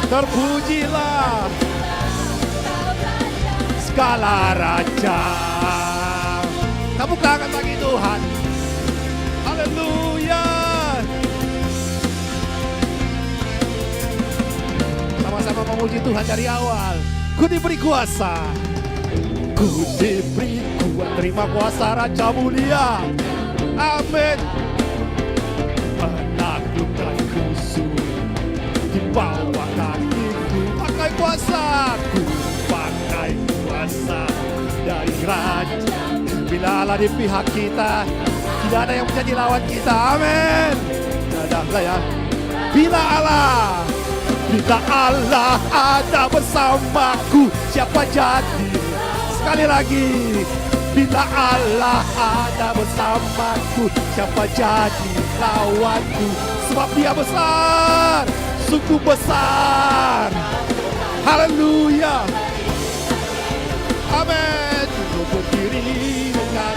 Terpujilah segala raja. Tepuk tangan bagi Tuhan. Haleluya. Sama-sama memuji Tuhan dari awal. Ku diberi kuasa. Ku diberi kuasa. Terima kuasa Raja mulia. Amin. Menaklukkan musuh di bawah kakiku. Pakai kuasaku. Pakai kuasa dari Raja. Bila Allah di pihak kita, tidak ada yang menjadi lawan kita. Amin. Tidak ada ya. Bila Allah ada bersamaku, siapa jadi? Sekali lagi. Bila Allah ada bersamaku, siapa jadi lawanku? Sebab Dia besar, sungguh besar. Haleluya. Amin. Ku berdiri dengan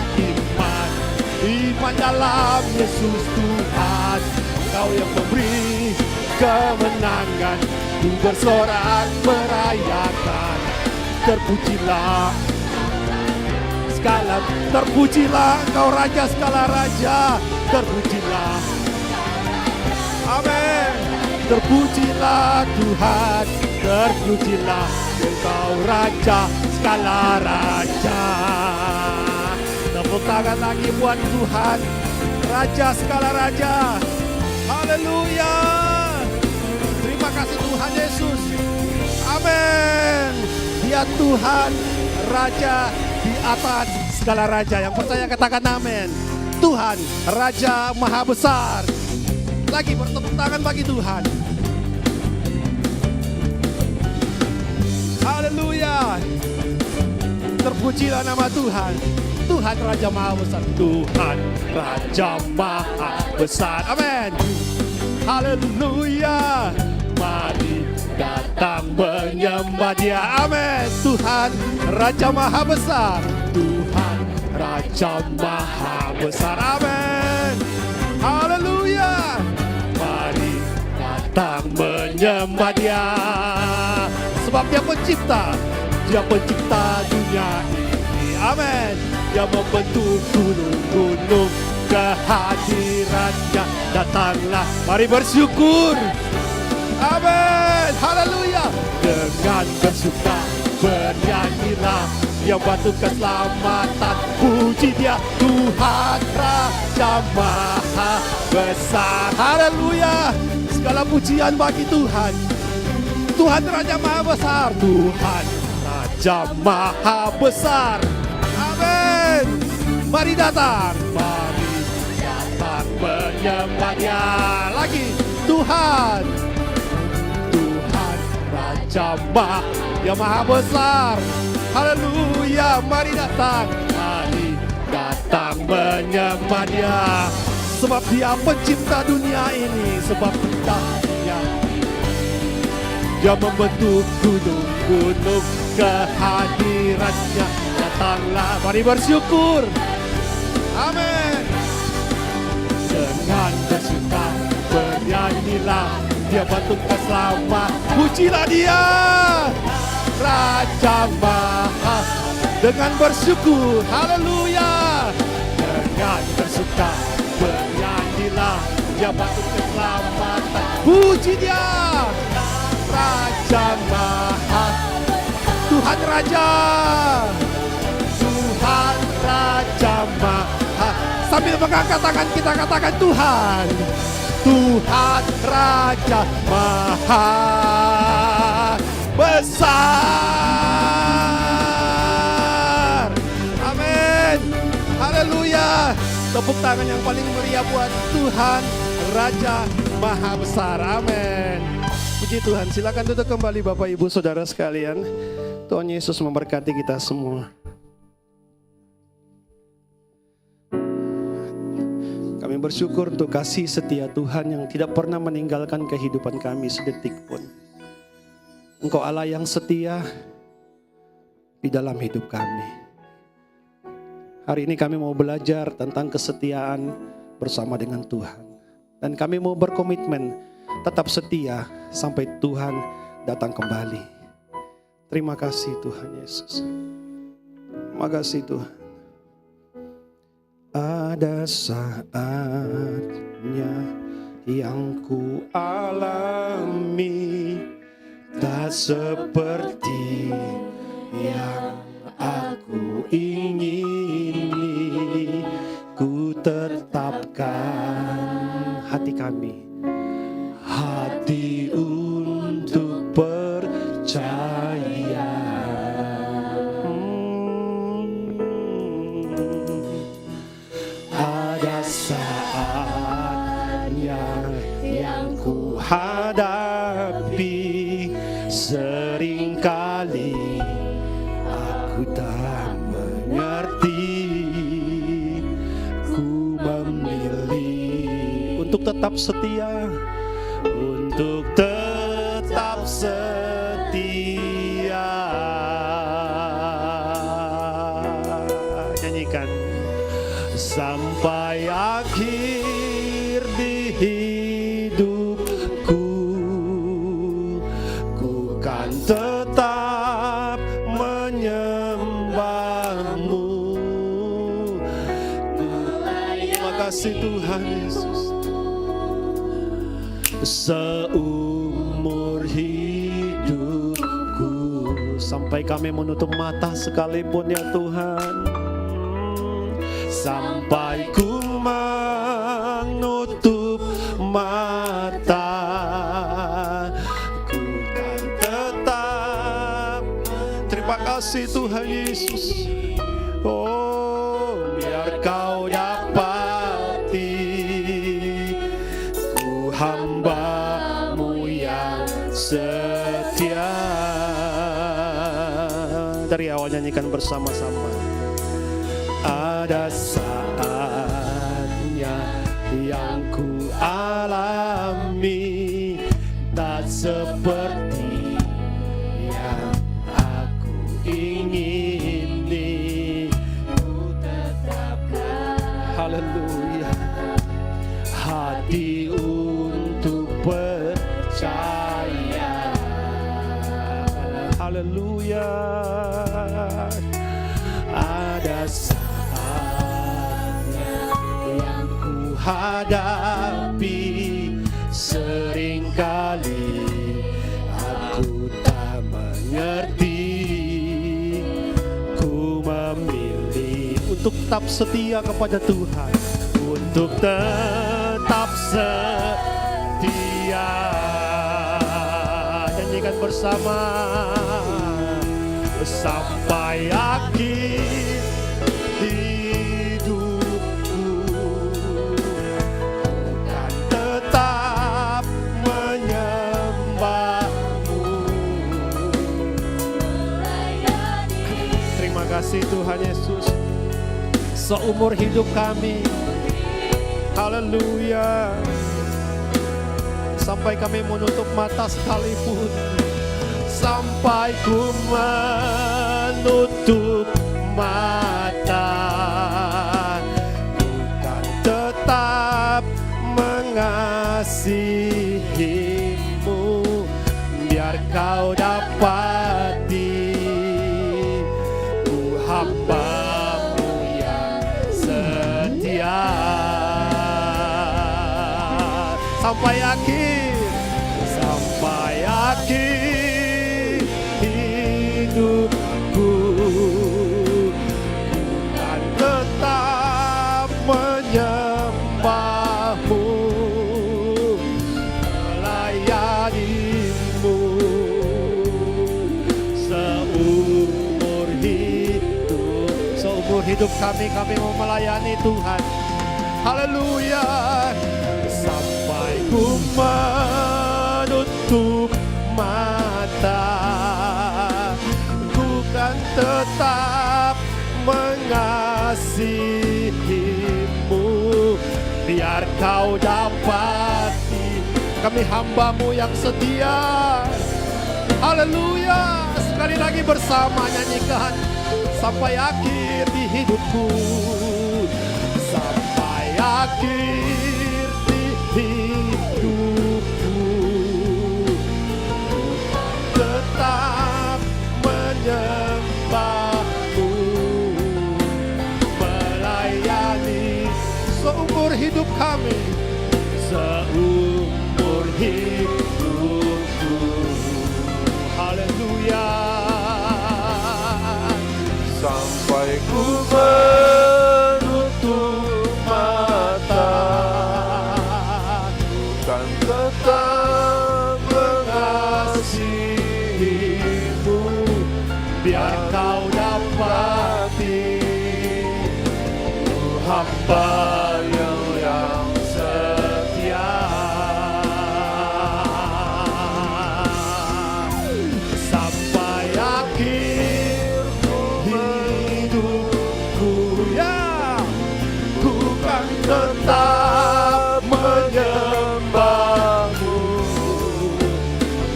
iman dalam Yesus Tuhan. Kau yang memberi kemenangan, ku bersorak merayakan. Terpujilah segala, terpujilah Engkau Raja segala raja. Terpujilah, amin. Terpujilah Tuhan, terpujilah Engkau Raja segala raja. Tepuk tangan lagi buat Tuhan, Raja segala raja. Haleluya. Terima kasih Tuhan Yesus. Amin. Dia Tuhan, Raja di atas segala raja. Yang percaya katakan amin. Tuhan, Raja Maha Besar. Lagi bertepuk tangan bagi Tuhan. Haleluya. Terpujilah nama Tuhan. Tuhan Raja Maha Besar. Tuhan Raja Maha Besar. Amin. Haleluya. Mari datang menyembah Dia. Amin. Tuhan Raja Maha Besar. Tuhan Raja Maha Besar. Amin. Haleluya. Mari datang menyembah Dia. Sebab Dia pencipta. Dia pencipta dunia ini. Amin. Dia membentuk gunung-gunung, kehadirannya datanglah. Mari bersyukur. Amin. Haleluya. Dengan bersuka bernyanyilah. Dia batu keselamatan. Puji Dia Tuhan Raja Maha Besar. Haleluya. Segala pujian bagi Tuhan. Tuhan Raja Maha Besar. Tuhan Raja Maha Besar. Amin. Mari datang. Mari datang menyembah Dia. Lagi. Tuhan. Tuhan Raja Maha. Dia Maha Besar. Haleluya. Mari datang. Mari datang menyembah Dia. Sebab Dia pencipta dunia ini. Sebab Dia membentuk gunung-gunung, kehadirannya datanglah. Mari bersyukur. Amin. Dengan bersuka bernyanyilah. Dia batu keselamatan. Pujilah Dia Raja Maha. Dengan bersyukur. Haleluya. Dengan bersuka bernyanyilah. Dia batu keselamatan. Puji Dia Raja Maha. Tuhan Raja. Tuhan Raja Maha. Sambil mengangkat tangan kita katakan Tuhan. Tuhan Raja Maha Besar. Amin. Haleluya. Tepuk tangan yang paling meriah buat Tuhan Raja Maha Besar. Amin. Puji Tuhan. Silakan duduk kembali Bapak Ibu Saudara sekalian. Tuhan Yesus memberkati kita semua. Kami bersyukur untuk kasih setia Tuhan yang tidak pernah meninggalkan kehidupan kami sedetik pun. Engkau Allah yang setia di dalam hidup kami. Hari ini kami mau belajar tentang kesetiaan bersama dengan Tuhan. Dan kami mau berkomitmen tetap setia sampai Tuhan datang kembali. Terima kasih Tuhan Yesus. Terima kasih Tuhan. Ada saatnya yang ku alami, tak seperti yang aku ingini. Ku tetapkan hati kami, hati untuk percaya. Ada saatnya yang ku hadapi, seringkali aku tak mengerti. Ku memilih untuk tetap setia, untuk tetap setia. Nyanyikan. Sampai akhir di hidupku, ku kan tetap menyembahmu. Terima kasih Tuhan Yesus. Seumur hidupku, sampai kami menutup mata sekalipun ya Tuhan, sampai ku menutup mata, ku kan tetap. Terima kasih Tuhan Yesus. Oh, biar kau dapati, ku hamba-Mu yang setia. Dari awal nyanyikan bersama-sama. Ada saatnya yang ku alami, tak seperti yang aku ingini. Ku tetapkan, haleluya, hati untuk percaya. Haleluya. Ada saatnya yang ku hadapi, seringkali aku tak mengerti. Ku memilih untuk tetap setia kepada Tuhan, untuk tetap setia. Nyanyikan bersama. Sampai akhir hidupku, kan tetap menyembahmu. Terima kasih Tuhan Yesus. Seumur hidup kami, haleluya, sampai kami menutup mata sekalipun, sampai ku menutup mata, ku kan tetap mengasihimu. Biar kau dapati, ku hamba-Mu yang setia. Sampai akhir, sampai akhir hidupku, kan tetap menyembahmu, melayanimu. Seumur hidup, seumur hidup kami mau melayani Tuhan. Haleluya. Sampai ku menutup mata, ku kan tetap mengasihimu. Biar kau dapati, kami hamba-Mu yang setia. Haleluya. Sekali lagi bersama nyanyikan. Sampai akhir di hidupku, sampai akhir di hidupku, hidup kami, seumur hidupku. Haleluya. Sampai ku menutup mata, kan tetap mengasihimu, Biar kau dapati hamba yang setia. Sampai akhir hidupku, ya, ku kan tetap menyembahmu,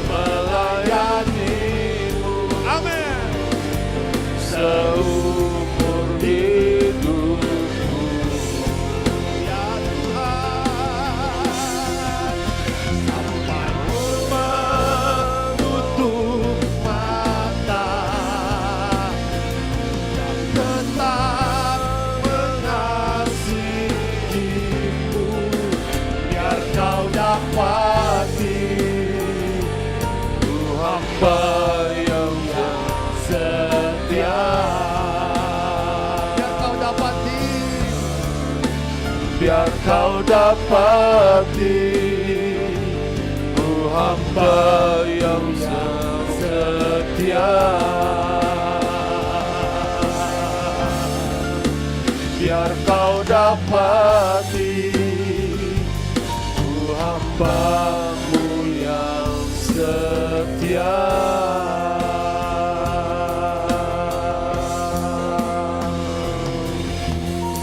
melayanimu. Amin. Seumur hidupku, ya Tuhan. Sampai ku menutup mata, tetap mengasihimu, biar kau dapati ku hamba yang setia. Biar kau dapati, biar kau dapati ku hamba yang setia. Biar kau dapati ku hambamu yang setia.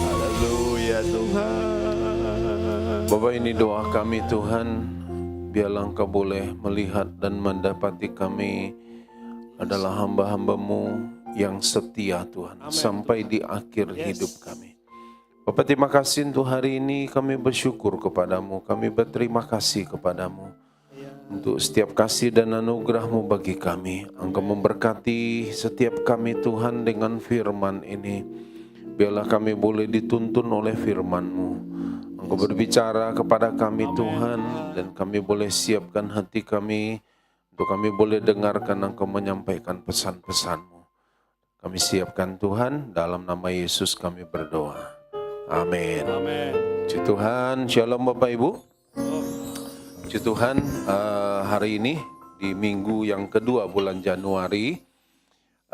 Haleluya Tuhan. Bapak, ini doa kami Tuhan, biarlah Engkau boleh melihat dan mendapati kami adalah hamba-hamba-Mu yang setia Tuhan, sampai di akhir hidup kami. Bapak, terima kasih untuk hari ini, kami bersyukur kepadamu, kami berterima kasih kepadamu untuk setiap kasih dan anugerah-Mu bagi kami. Engkau memberkati setiap kami Tuhan dengan firman ini. Biarlah kami boleh dituntun oleh firman-Mu. Engkau berbicara kepada kami Tuhan, dan kami boleh siapkan hati kami untuk kami boleh dengarkan Engkau menyampaikan pesan-pesan-Mu. Kami siapkan Tuhan, dalam nama Yesus kami berdoa. Amin. Amin. Puji Tuhan, shalom Bapak Ibu. Puji Tuhan, hari ini di minggu yang kedua bulan Januari,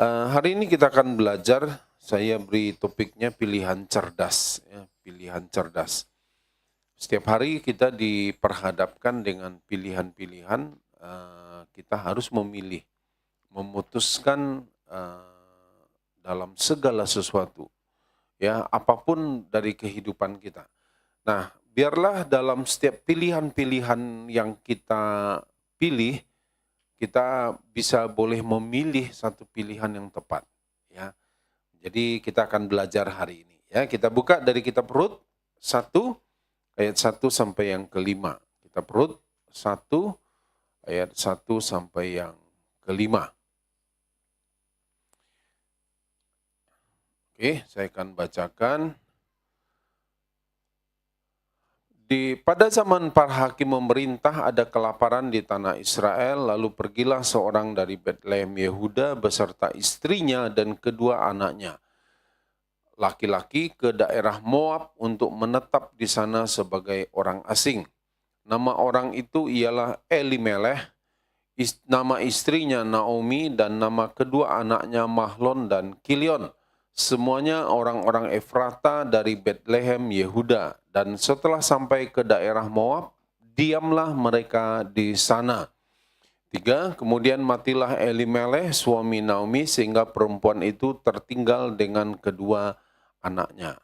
hari ini kita akan belajar, saya beri topiknya pilihan cerdas. Ya, pilihan cerdas. Setiap hari kita diperhadapkan dengan pilihan-pilihan, kita harus memilih, memutuskan dalam segala sesuatu. Ya, apapun dari kehidupan kita. Nah, biarlah dalam setiap pilihan-pilihan yang kita pilih, kita bisa boleh memilih satu pilihan yang tepat. Ya, jadi kita akan belajar hari ini. Ya, kita buka dari kitab Rut 1 ayat 1 sampai yang ke-5. Kitab Rut 1 ayat 1 sampai yang ke-5. Oke, saya akan bacakan. Pada zaman para hakim memerintah, ada kelaparan di tanah Israel, lalu pergilah seorang dari Betlehem Yehuda beserta istrinya dan kedua anaknya, laki-laki, ke daerah Moab untuk menetap di sana sebagai orang asing. Nama orang itu ialah Elimeleh, nama istrinya Naomi, dan nama kedua anaknya Mahlon dan Kilion. Semuanya orang-orang Efrata dari Betlehem Yehuda. Dan setelah sampai ke daerah Moab, diamlah mereka di sana. 3. Kemudian matilah Elimeleh, suami Naomi, sehingga perempuan itu tertinggal dengan kedua anaknya.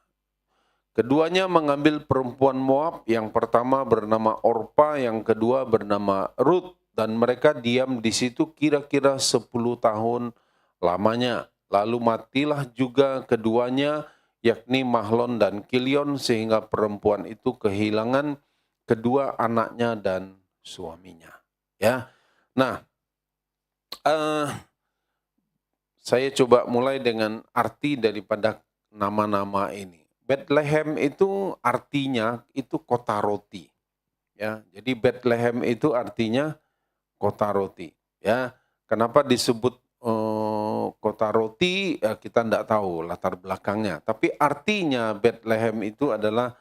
Keduanya mengambil perempuan Moab, yang pertama bernama Orpa, yang kedua bernama Rut, dan mereka diam di situ kira-kira 10 tahun lamanya. Lalu matilah juga keduanya, yakni Mahlon dan Kilion, sehingga perempuan itu kehilangan kedua anaknya dan suaminya. Ya, nah, saya coba mulai dengan arti daripada nama-nama ini. Bethlehem itu artinya itu kota roti. Ya, jadi Bethlehem itu artinya kota roti. Ya, kenapa disebut kota roti? Ya, kita tidak tahu latar belakangnya. Tapi artinya Bethlehem itu adalah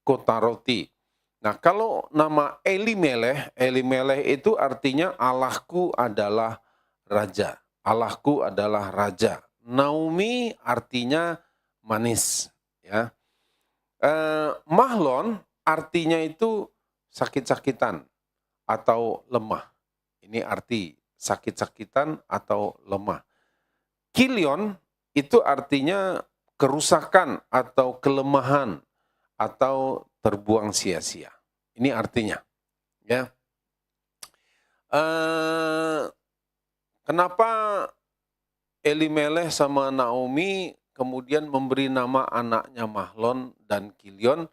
kota roti. Nah, kalau nama Elimelech, Elimelech itu artinya Allahku adalah raja. Allahku adalah raja. Naomi artinya manis. Ya, Mahlon artinya itu sakit-sakitan atau lemah. Ini arti sakit-sakitan atau lemah. Kilion itu artinya kerusakan atau kelemahan atau terbuang sia-sia. Ini artinya. Ya. Kenapa Elimelech sama Naomi kemudian memberi nama anaknya Mahlon dan Kilion?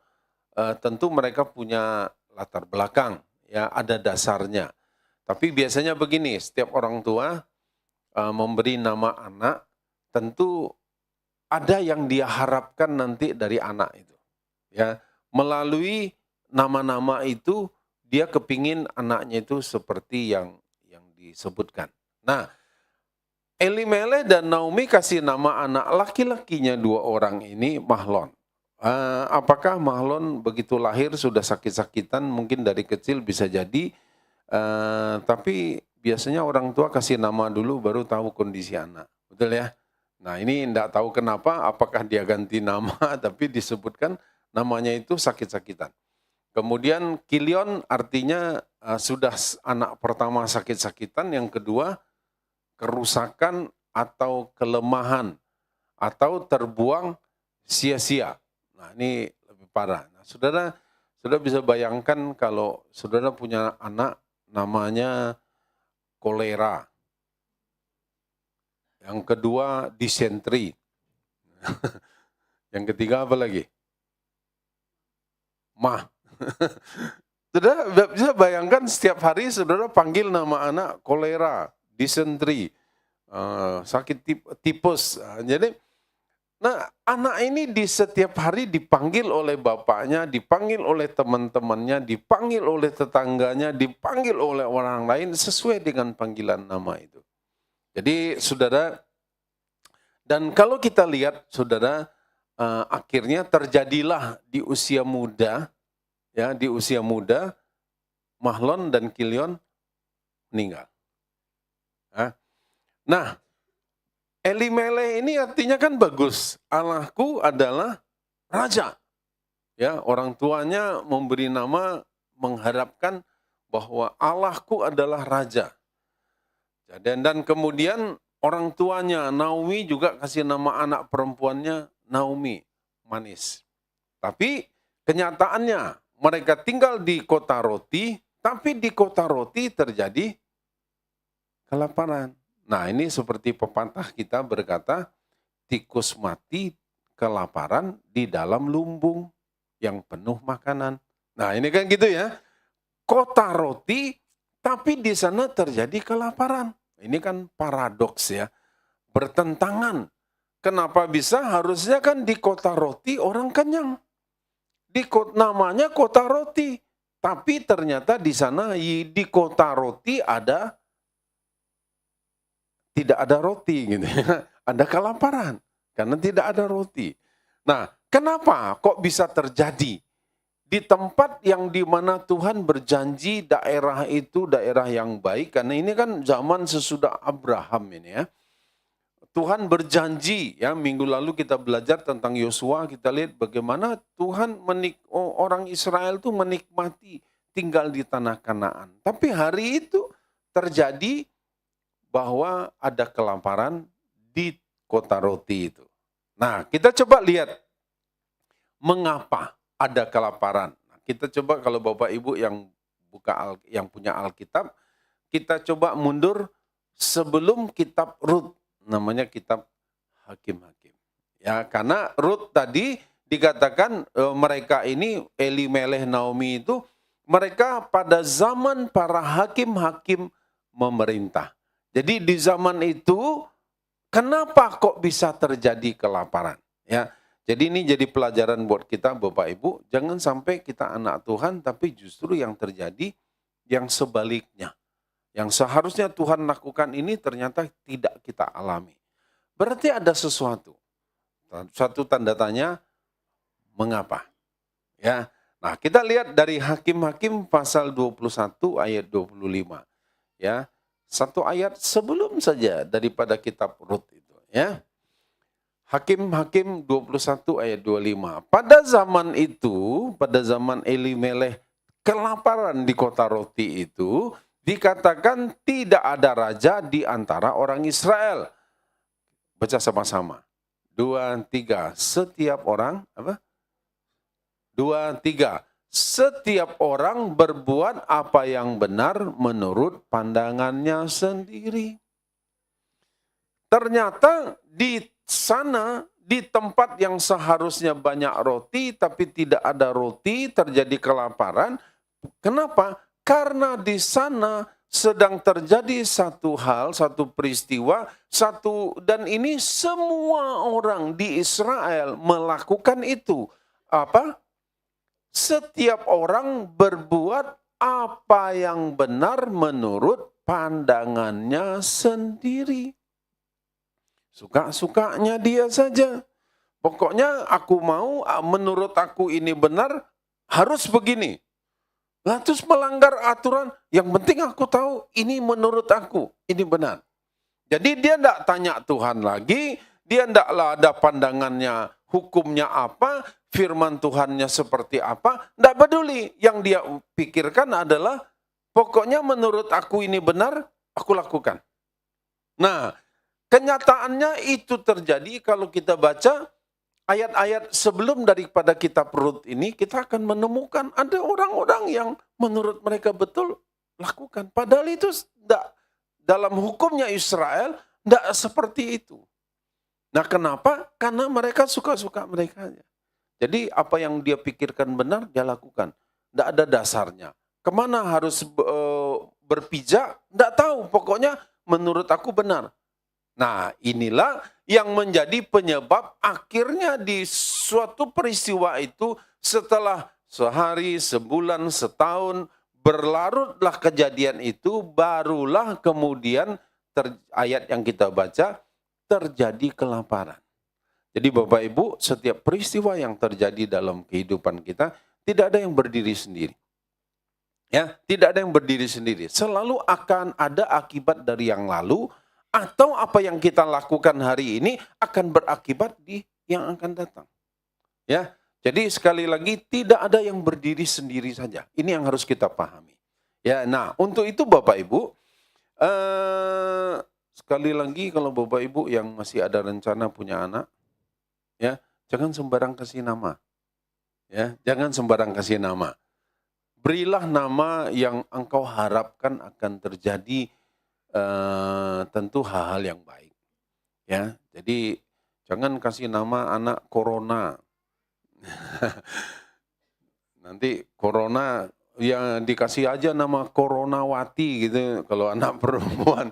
Tentu mereka punya latar belakang, ya ada dasarnya. Tapi biasanya begini, setiap orang tua memberi nama anak, tentu ada yang dia harapkan nanti dari anak itu. Ya, melalui nama-nama itu dia kepingin anaknya itu seperti yang disebutkan. Nah, Elimelech dan Naomi kasih nama anak laki-lakinya dua orang ini Mahlon. Apakah Mahlon begitu lahir sudah sakit-sakitan? Mungkin dari kecil bisa jadi. Tapi biasanya orang tua kasih nama dulu baru tahu kondisi anak. Betul ya? Nah ini tidak tahu kenapa, apakah dia ganti nama, tapi disebutkan namanya itu sakit-sakitan. Kemudian Kilion artinya sudah anak pertama sakit-sakitan, yang kedua kerusakan atau kelemahan atau terbuang sia-sia. Nah ini lebih parah. Nah, saudara bisa bayangkan kalau saudara punya anak namanya kolera. Yang kedua disentri. Yang ketiga apa lagi? Mah. Saudara bisa bayangkan setiap hari saudara panggil nama anak kolera, disentri, sakit tipes. Jadi nah, anak ini di setiap hari dipanggil oleh bapaknya, dipanggil oleh teman-temannya, dipanggil oleh tetangganya, dipanggil oleh orang lain sesuai dengan panggilan nama itu. Jadi saudara, dan kalau kita lihat saudara, akhirnya terjadilah di usia muda, ya di usia muda, Mahlon dan Kilion meninggal. Nah, Elimelech ini artinya kan bagus. Allahku adalah raja. Ya, orang tuanya memberi nama mengharapkan bahwa Allahku adalah raja. Dan kemudian orang tuanya Naomi juga kasih nama anak perempuannya Naomi, manis. Tapi kenyataannya mereka tinggal di kota roti, tapi di kota roti terjadi kelaparan. Nah ini seperti pepatah kita berkata, tikus mati kelaparan di dalam lumbung yang penuh makanan. Nah ini kan gitu ya, kota roti tapi di sana terjadi kelaparan. Ini kan paradoks ya, bertentangan. Kenapa bisa? Harusnya kan di kota roti orang kenyang. Namanya kota roti, tapi ternyata di sana di kota roti tidak ada roti gitu ya. Ada kelaparan karena tidak ada roti. Nah, kenapa kok bisa terjadi di tempat yang dimana Tuhan berjanji daerah itu daerah yang baik? Karena ini kan zaman sesudah Abraham ini ya. Tuhan berjanji ya, minggu lalu kita belajar tentang Yosua, kita lihat bagaimana Tuhan orang Israel itu menikmati tinggal di tanah Kanaan. Tapi hari itu terjadi bahwa ada kelaparan di kota roti itu. Nah, kita coba lihat mengapa ada kelaparan. Kita coba kalau Bapak Ibu yang punya Alkitab, kita coba mundur sebelum kitab Rut, namanya kitab Hakim-Hakim. Ya, karena Rut tadi dikatakan mereka ini Elimelech, Naomi itu mereka pada zaman para hakim-hakim memerintah. Jadi di zaman itu kenapa kok bisa terjadi kelaparan? Ya, Jadi ini jadi pelajaran buat kita Bapak Ibu, jangan sampai kita anak Tuhan tapi justru yang terjadi yang sebaliknya. Yang seharusnya Tuhan lakukan ini ternyata tidak kita alami. Berarti ada sesuatu. Satu tanda tanya, mengapa? Ya. Nah, kita lihat dari Hakim-Hakim pasal 21 ayat 25. Ya. Satu ayat sebelum saja daripada kitab Rut itu, ya. Hakim-Hakim 21 ayat 25. Pada zaman itu, pada zaman Elimeleh, kelaparan di kota roti itu, dikatakan tidak ada raja di antara orang Israel. Baca sama-sama. 2, 3. Setiap orang, apa? 2, 3. Setiap orang berbuat apa yang benar menurut pandangannya sendiri. Ternyata di sana, di tempat yang seharusnya banyak roti, tapi tidak ada roti, terjadi kelaparan. Kenapa? Karena di sana sedang terjadi satu hal, satu peristiwa, dan ini semua orang di Israel melakukan itu. Apa? Setiap orang berbuat apa yang benar menurut pandangannya sendiri. Suka-sukanya dia saja. Pokoknya aku mau, menurut aku ini benar, harus begini. Nah, terus melanggar aturan, yang penting aku tahu ini menurut aku, ini benar. Jadi dia tidak tanya Tuhan lagi, dia tidaklah ada pandangannya, hukumnya apa, firman Tuhannya seperti apa, tidak peduli. Yang dia pikirkan adalah, pokoknya menurut aku ini benar, aku lakukan. Nah, kenyataannya itu terjadi kalau kita baca ayat-ayat sebelum daripada kitab Rut ini, kita akan menemukan ada orang-orang yang menurut mereka betul lakukan. Padahal itu tidak, dalam hukumnya Israel tidak seperti itu. Nah, kenapa? Karena mereka suka-suka mereka. Jadi apa yang dia pikirkan benar, dia lakukan. Tidak ada dasarnya. Kemana harus berpijak? Tidak tahu. Pokoknya menurut aku benar. Nah, inilah yang menjadi penyebab akhirnya di suatu peristiwa itu setelah sehari, sebulan, setahun, berlarutlah kejadian itu, barulah kemudian ayat yang kita baca, terjadi kelaparan. Jadi Bapak Ibu, setiap peristiwa yang terjadi dalam kehidupan kita, tidak ada yang berdiri sendiri. Ya, tidak ada yang berdiri sendiri. Selalu akan ada akibat dari yang lalu, atau apa yang kita lakukan hari ini akan berakibat di yang akan datang. Ya, jadi sekali lagi tidak ada yang berdiri sendiri saja. Ini yang harus kita pahami. Ya, nah untuk itu Bapak Ibu, sekali lagi kalau Bapak Ibu yang masih ada rencana punya anak, ya jangan sembarang kasih nama. Ya, jangan sembarang kasih nama. Berilah nama yang engkau harapkan akan terjadi. Tentu hal-hal yang baik, ya. Jadi jangan kasih nama anak Corona. Nanti Corona yang dikasih aja nama Coronawati gitu. Kalau anak perempuan,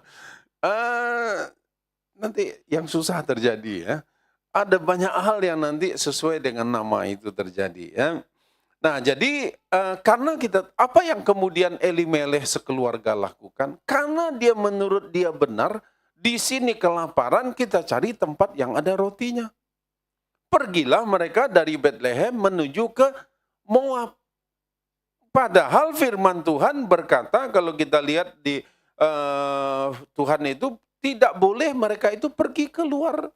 nanti yang susah terjadi ya. Ada banyak hal yang nanti sesuai dengan nama itu terjadi ya. Nah, jadi karena apa yang kemudian Elimeleh sekeluarga lakukan, karena dia menurut dia benar, di sini kelaparan, kita cari tempat yang ada rotinya. Pergilah mereka dari Bethlehem menuju ke Moab. Padahal firman Tuhan berkata, kalau kita lihat di Tuhan itu tidak boleh mereka itu pergi keluar,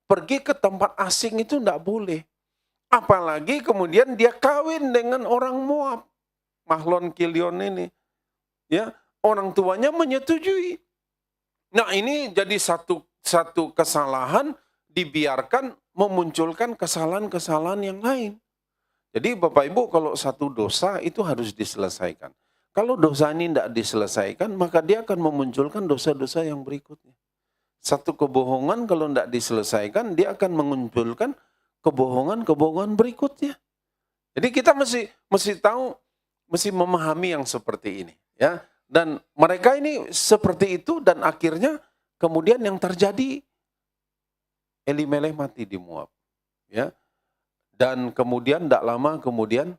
pergi ke tempat asing itu tidak boleh. Apalagi kemudian dia kawin dengan orang Moab, Mahlon Kilion ini. Ya, orang tuanya menyetujui. Nah, ini jadi satu kesalahan dibiarkan memunculkan kesalahan-kesalahan yang lain. Jadi Bapak Ibu kalau satu dosa itu harus diselesaikan. Kalau dosa ini tidak diselesaikan, maka dia akan memunculkan dosa-dosa yang berikutnya. Satu kebohongan kalau tidak diselesaikan, dia akan memunculkan kebohongan-kebohongan berikutnya. Jadi kita mesti tahu, mesti memahami yang seperti ini, ya. Dan mereka ini seperti itu dan akhirnya kemudian yang terjadi Elimeleh mati di Moab, ya. Dan kemudian tidak lama kemudian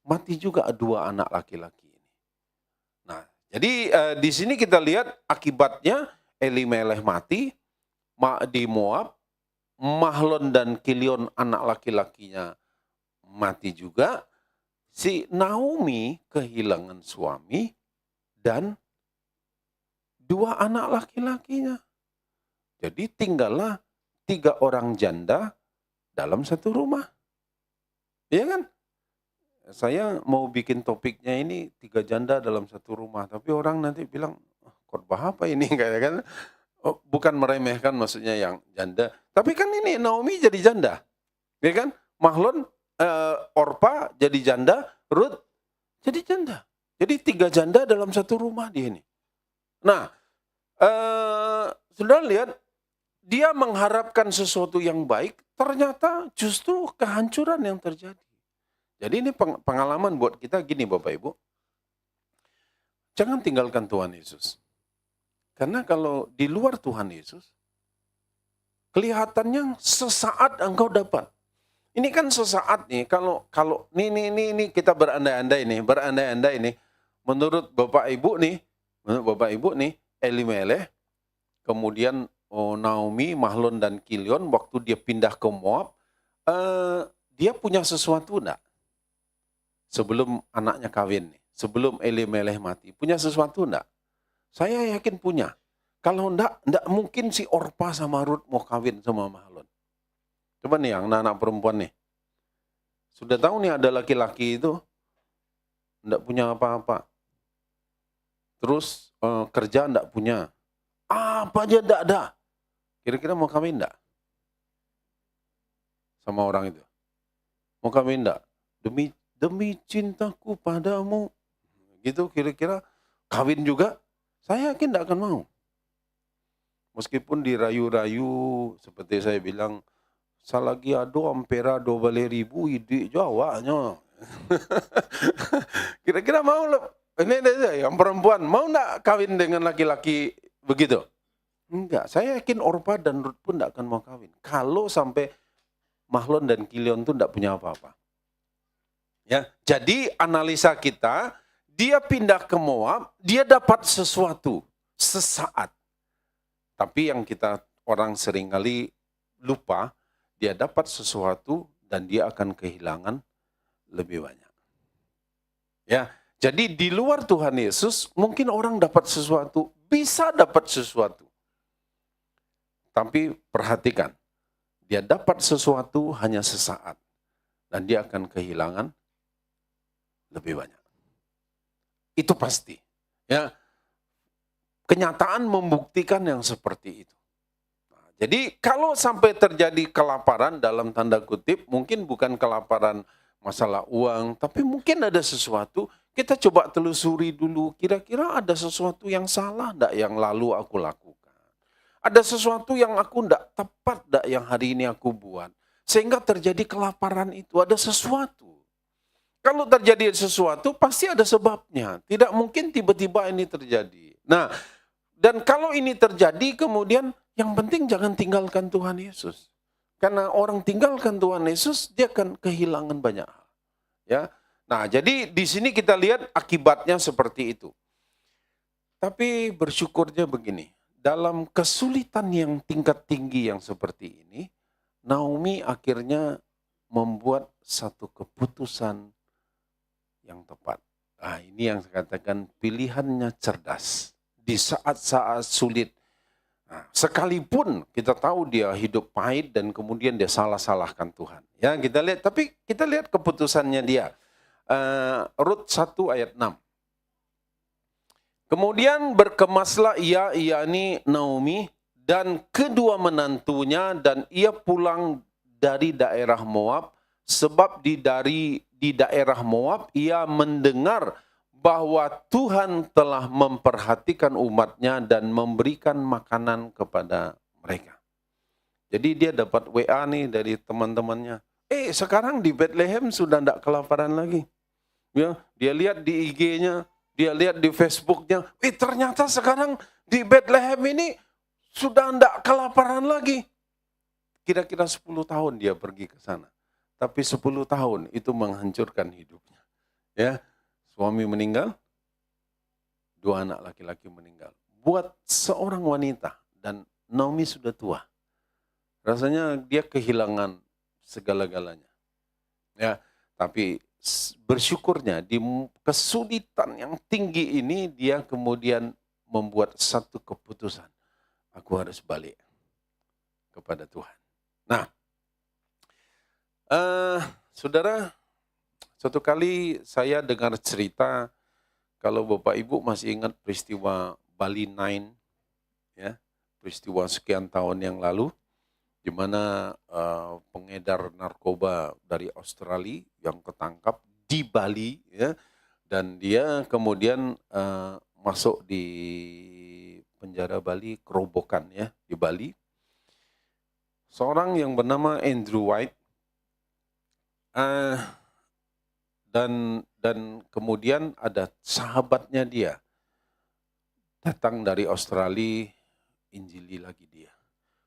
mati juga dua anak laki-laki ini. Nah, jadi di sini kita lihat akibatnya Elimelech mati di Moab, Mahlon dan Kilion anak laki-lakinya mati juga. Si Naomi kehilangan suami dan dua anak laki-lakinya. Jadi tinggallah 3 orang janda dalam satu rumah. Iya kan? Saya mau bikin topiknya ini 3 janda dalam satu rumah. Tapi orang nanti bilang, khotbah apa ini? Kayak kan? Oh, bukan meremehkan maksudnya yang janda. Tapi kan ini Naomi jadi janda. Ya kan? Mahlon, Orpa jadi janda, Ruth jadi janda. Jadi 3 janda dalam satu rumah dia ini. Nah, sudah lihat, dia mengharapkan sesuatu yang baik, ternyata justru kehancuran yang terjadi. Jadi ini pengalaman buat kita gini Bapak Ibu. Jangan tinggalkan Tuhan Yesus. Karena kalau di luar Tuhan Yesus, kelihatannya sesaat engkau dapat. Ini kan sesaat nih, kalau ini kita berandai-andai nih, menurut Bapak Ibu nih, Elimelech, kemudian Naomi, Mahlon dan Kilion, waktu dia pindah ke Moab, dia punya sesuatu enggak? Sebelum anaknya kawin nih, sebelum Elimelech mati, punya sesuatu enggak? Saya yakin punya. Kalau enggak mungkin si Orpa sama Ruth mau kawin sama Mahlon. Coba nih yang anak perempuan nih. Sudah tahu nih ada laki-laki itu enggak punya apa-apa. Terus kerja enggak punya. Apa aja enggak ada. Kira-kira mau kawin enggak? Sama orang itu. Mau kawin enggak? Demi cintaku padamu. Gitu kira-kira kawin juga. Saya yakin enggak akan mau. Meskipun dirayu-rayu seperti saya bilang, salagi ado ampera 12.000 ide Jawanya. Kira-kira mau ini yang perempuan mau enggak kawin dengan laki-laki begitu? Enggak, saya yakin Orpa dan Ruth pun enggak akan mau kawin. Kalau sampai Mahlon dan Kilion itu enggak punya apa-apa. Ya, jadi analisa kita, dia pindah ke Moab, dia dapat sesuatu sesaat. Tapi yang kita orang seringkali lupa, dia dapat sesuatu dan dia akan kehilangan lebih banyak. Ya, jadi di luar Tuhan Yesus mungkin orang dapat sesuatu, bisa dapat sesuatu. Tapi perhatikan, dia dapat sesuatu hanya sesaat dan dia akan kehilangan lebih banyak. Itu pasti. Ya. Kenyataan membuktikan yang seperti itu. Jadi kalau sampai terjadi kelaparan dalam tanda kutip, mungkin bukan kelaparan masalah uang, tapi mungkin ada sesuatu, kita coba telusuri dulu, kira-kira ada sesuatu yang salah enggak yang lalu aku lakukan. Ada sesuatu yang aku enggak tepat enggak yang hari ini aku buat. Sehingga terjadi kelaparan itu, ada sesuatu. Kalau terjadi sesuatu, pasti ada sebabnya. Tidak mungkin tiba-tiba ini terjadi. Nah, dan kalau ini terjadi, kemudian yang penting jangan tinggalkan Tuhan Yesus. Karena orang tinggalkan Tuhan Yesus, dia akan kehilangan banyak hal. Ya. Nah, jadi di sini kita lihat akibatnya seperti itu. Tapi bersyukurnya begini, dalam kesulitan yang tingkat tinggi yang seperti ini, Naomi akhirnya membuat satu keputusan yang tepat. Nah, ini yang saya katakan pilihannya cerdas. Di saat-saat sulit. Nah, sekalipun kita tahu dia hidup pahit dan kemudian dia salah-salahkan Tuhan. Ya, kita lihat, tapi kita lihat keputusannya dia. Rut 1 ayat 6. Kemudian berkemaslah ia, yakni Naomi, dan kedua menantunya, dan ia pulang dari daerah Moab, sebab di daerah Moab ia mendengar bahwa Tuhan telah memperhatikan umatnya dan memberikan makanan kepada mereka. Jadi dia dapat WA nih dari teman-temannya. Sekarang di Bethlehem sudah tidak kelaparan lagi. Ya, dia lihat di IG-nya, dia lihat di Facebook-nya. Ternyata sekarang di Bethlehem ini sudah tidak kelaparan lagi. Kira-kira 10 tahun dia pergi ke sana. tapi 10 tahun itu menghancurkan hidupnya. Ya, suami meninggal, 2 anak laki-laki meninggal. Buat seorang wanita, dan Naomi sudah tua, rasanya dia kehilangan segala-galanya. Ya, tapi bersyukurnya di kesulitan yang tinggi ini dia kemudian membuat satu keputusan. Aku harus balik kepada Tuhan. Nah, saudara, suatu kali saya dengar cerita, kalau Bapak Ibu masih ingat peristiwa Bali 9, ya, peristiwa sekian tahun yang lalu, di mana pengedar narkoba dari Australia yang ketangkap di Bali, ya, dan dia kemudian masuk di penjara Bali, Kerobokan, ya, di Bali. Seorang yang bernama Andrew White, dan kemudian ada sahabatnya dia datang dari Australia, injili lagi dia.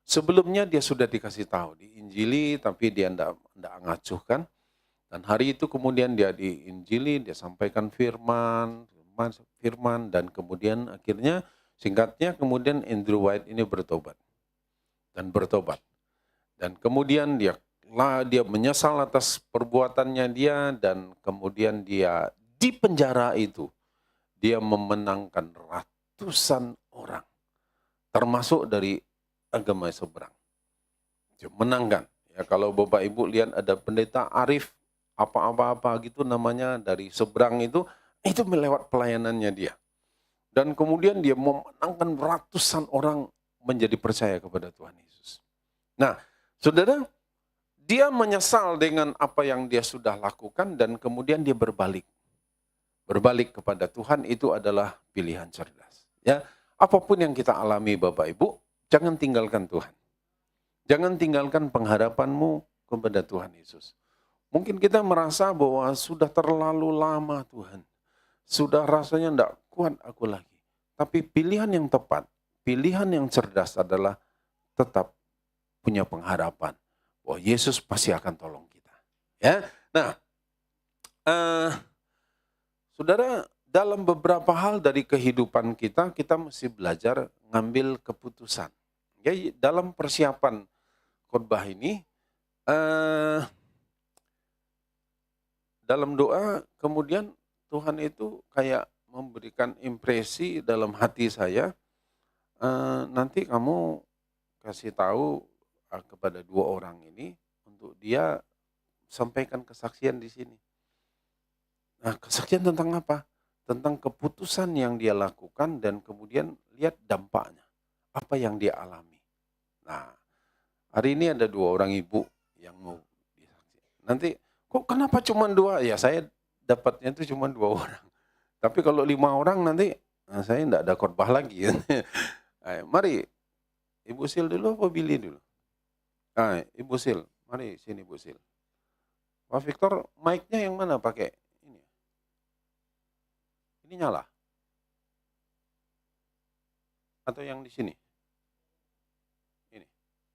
Sebelumnya dia sudah dikasih tahu, diinjili, tapi dia tidak ngacuhkan. Dan hari itu kemudian dia diinjili, dia sampaikan firman, dan kemudian akhirnya, singkatnya, kemudian Andrew White ini bertobat. Dan kemudian dia menyesal atas perbuatannya dia, dan kemudian dia di penjara itu, dia memenangkan ratusan orang, termasuk dari agama seberang. Dia menangkan. Ya, kalau Bapak Ibu lihat ada pendeta Arif, apa-apa gitu namanya, dari seberang itu melewat pelayanannya dia. Dan kemudian dia memenangkan ratusan orang menjadi percaya kepada Tuhan Yesus. Nah, saudara, dia menyesal dengan apa yang dia sudah lakukan dan kemudian dia berbalik. Berbalik kepada Tuhan itu adalah pilihan cerdas. Ya, apapun yang kita alami Bapak Ibu, jangan tinggalkan Tuhan. Jangan tinggalkan pengharapanmu kepada Tuhan Yesus. Mungkin kita merasa bahwa sudah terlalu lama Tuhan. Sudah rasanya tidak kuat aku lagi. Tapi pilihan yang tepat, pilihan yang cerdas adalah tetap punya pengharapan bahwa Yesus pasti akan tolong kita. Ya, nah, saudara, dalam beberapa hal dari kehidupan kita mesti belajar ngambil keputusan. Ya, dalam persiapan khotbah ini, dalam doa kemudian Tuhan itu kayak memberikan impresi dalam hati saya, nanti kamu kasih tahu kepada 2 orang ini untuk dia sampaikan kesaksian di sini. Nah, kesaksian tentang apa? Tentang keputusan yang dia lakukan dan kemudian lihat dampaknya. Apa yang dia alami. Nah, hari ini ada 2 orang ibu yang mau disaksikan. Nanti, kok kenapa cuma 2? Ya, saya dapatnya itu cuma 2 orang. Tapi kalau 5 orang nanti, saya tidak ada khotbah lagi. Mari, Ibu Sil dulu apa Billy dulu? Ibu Sil, mari sini Ibu Sil. Pak Victor, mic-nya yang mana pakai? Ini nyala? Atau yang di sini? Ini.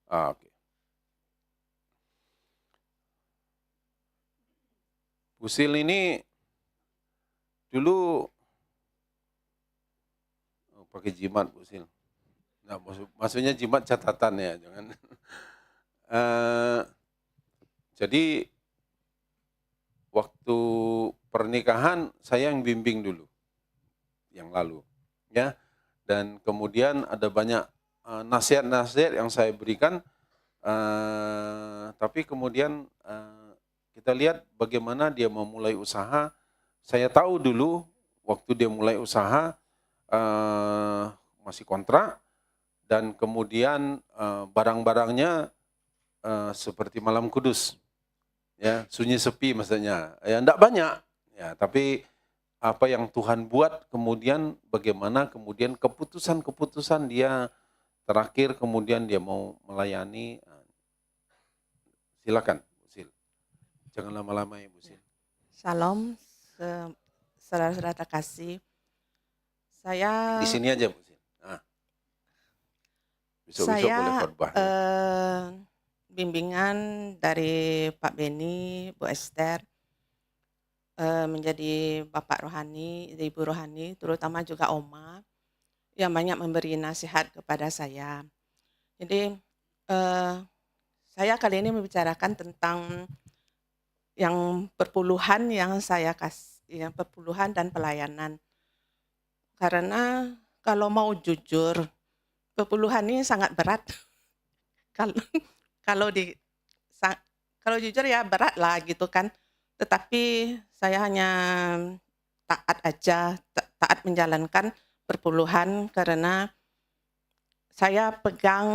Oke. Bu Sil ini dulu pakai jimat Bu Sil. Nah, maksudnya jimat catatan ya, jangan. Jadi waktu pernikahan saya yang bimbing dulu, yang lalu, ya. Dan kemudian ada banyak nasihat-nasihat yang saya berikan, tapi kemudian kita lihat bagaimana dia memulai usaha. Saya tahu dulu waktu dia mulai usaha masih kontrak, dan kemudian barang-barangnya seperti Malam Kudus, ya, sunyi sepi maksudnya, ya enggak banyak, ya, tapi apa yang Tuhan buat kemudian bagaimana kemudian keputusan-keputusan dia terakhir kemudian dia mau melayani. Silakan Bu Sil, jangan lama-lama ya Bu Sil. Shalom, saudara-saudara terkasih. Saya Di sini aja Bu Sil. Besok-besok boleh khotbah. bimbingan dari Pak Beni, Bu Esther, menjadi Bapak Rohani, Ibu Rohani, terutama juga Oma, yang banyak memberi nasihat kepada saya. Jadi, saya kali ini membicarakan tentang yang perpuluhan yang saya kasih, yang perpuluhan dan pelayanan. Karena kalau mau jujur, perpuluhan ini sangat berat. Kalau kalau di kalau jujur ya berat lah gitu kan. Tetapi saya hanya taat aja, taat menjalankan perpuluhan karena saya pegang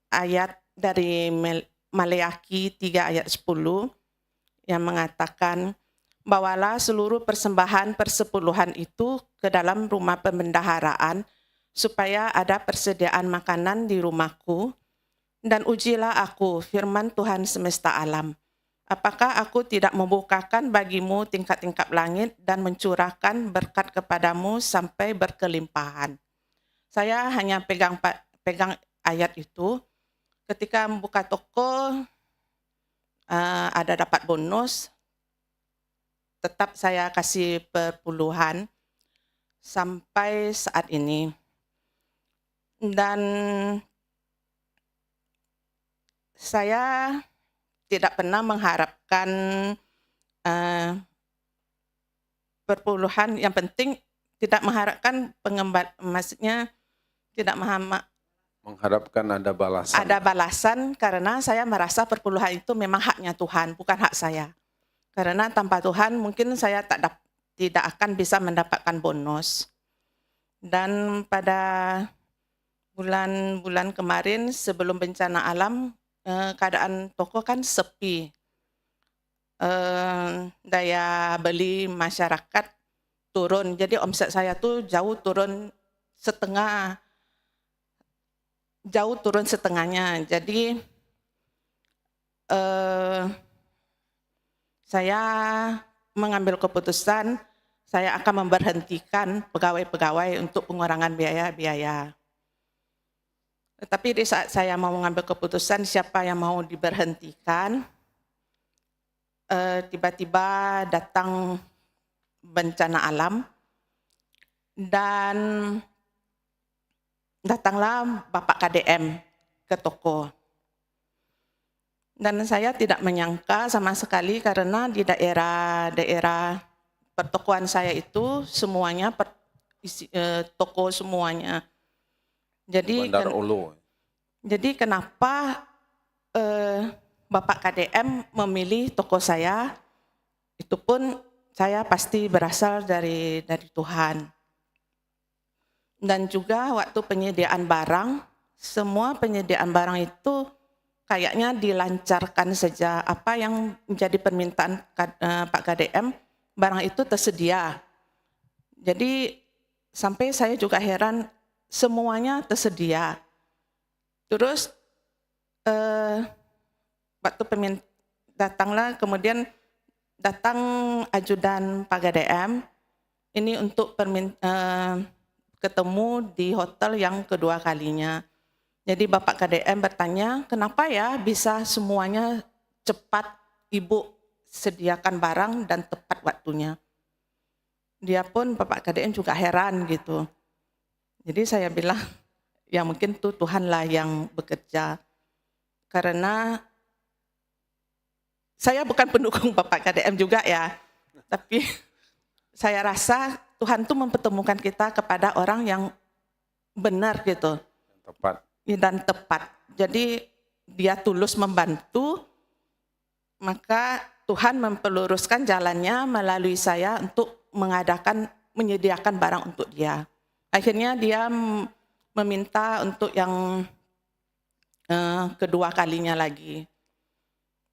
ayat dari Maleakhi 3 ayat 10 yang mengatakan, bawalah seluruh persembahan persepuluhan itu ke dalam rumah pembendaharaan supaya ada persediaan makanan di rumahku, dan ujilah aku, firman Tuhan semesta alam. Apakah aku tidak membukakan bagimu tingkat-tingkat langit dan mencurahkan berkat kepadamu sampai berkelimpahan. Saya hanya pegang ayat itu. Ketika membuka toko, ada dapat bonus, tetap saya kasih perpuluhan sampai saat ini. Dan saya tidak pernah mengharapkan perpuluhan, yang penting tidak mengharapkan maksudnya tidak Mengharapkan ada balasan. ada balasan, karena saya merasa perpuluhan itu memang haknya Tuhan, bukan hak saya. Karena tanpa Tuhan mungkin saya tidak akan bisa mendapatkan bonus. Dan pada bulan-bulan kemarin sebelum bencana alam, keadaan toko kan sepi. Daya beli masyarakat turun, jadi omset saya tuh jauh turun setengahnya. Jadi saya mengambil keputusan saya akan memberhentikan pegawai-pegawai untuk pengurangan biaya-biaya. Tetapi di saat saya mau mengambil keputusan siapa yang mau diberhentikan, tiba-tiba datang bencana alam dan datanglah Bapak KDM ke toko. Dan saya tidak menyangka sama sekali karena di daerah pertokoan saya itu semuanya toko semuanya. Jadi Bandar Ulu. Jadi kenapa Bapak KDM memilih toko saya? Itu pun saya pasti berasal dari Tuhan. Dan juga waktu penyediaan barang, semua penyediaan barang itu kayaknya dilancarkan saja. Apa yang menjadi permintaan Pak KDM, barang itu tersedia. Jadi sampai saya juga heran, semuanya tersedia. Terus waktu kemudian datang ajudan Pak KDM, ini untuk ketemu di hotel yang kedua kalinya. Jadi Bapak KDM bertanya, kenapa ya bisa semuanya cepat Ibu sediakan barang dan tepat waktunya. Dia pun Bapak KDM juga heran gitu. Jadi saya bilang, ya mungkin itu Tuhanlah yang bekerja. Karena saya bukan pendukung Bapak KDM juga ya, tapi saya rasa Tuhan tuh mempertemukan kita kepada orang yang benar gitu. Tepat. Dan tepat. Jadi dia tulus membantu, maka Tuhan memperluruskan jalannya melalui saya untuk menyediakan barang untuk dia. Akhirnya dia meminta untuk yang kedua kalinya lagi.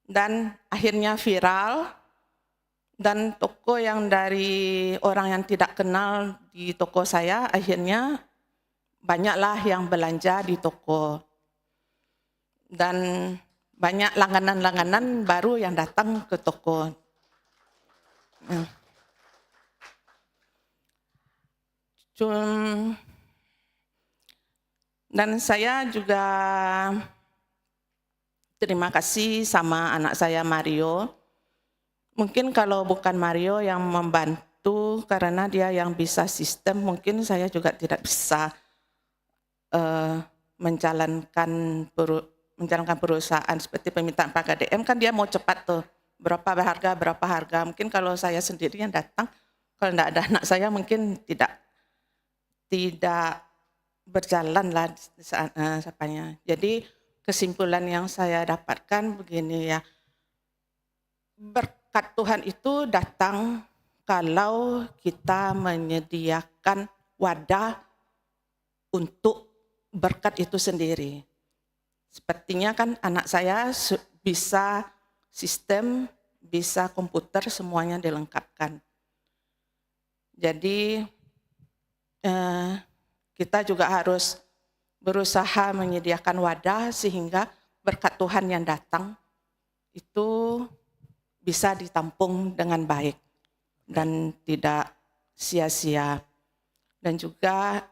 Dan akhirnya viral, dan toko yang dari orang yang tidak kenal di toko saya, akhirnya banyaklah yang belanja di toko. Dan banyak langganan-langganan baru yang datang ke toko. Dan saya juga terima kasih sama anak saya Mario. Mungkin kalau bukan Mario yang membantu karena dia yang bisa sistem, mungkin saya juga tidak bisa menjalankan perusahaan seperti permintaan Pak KDM, kan dia mau cepat tuh, berapa harga. Mungkin kalau saya sendiri yang datang, kalau tidak ada anak saya mungkin tidak berjalan lah sapanya. Jadi kesimpulan yang saya dapatkan begini ya, berkat Tuhan itu datang kalau kita menyediakan wadah untuk berkat itu sendiri. Sepertinya kan anak saya bisa sistem, bisa komputer, semuanya dilengkapkan. Jadi kita juga harus berusaha menyediakan wadah sehingga berkat Tuhan yang datang itu bisa ditampung dengan baik dan tidak sia-sia. Dan juga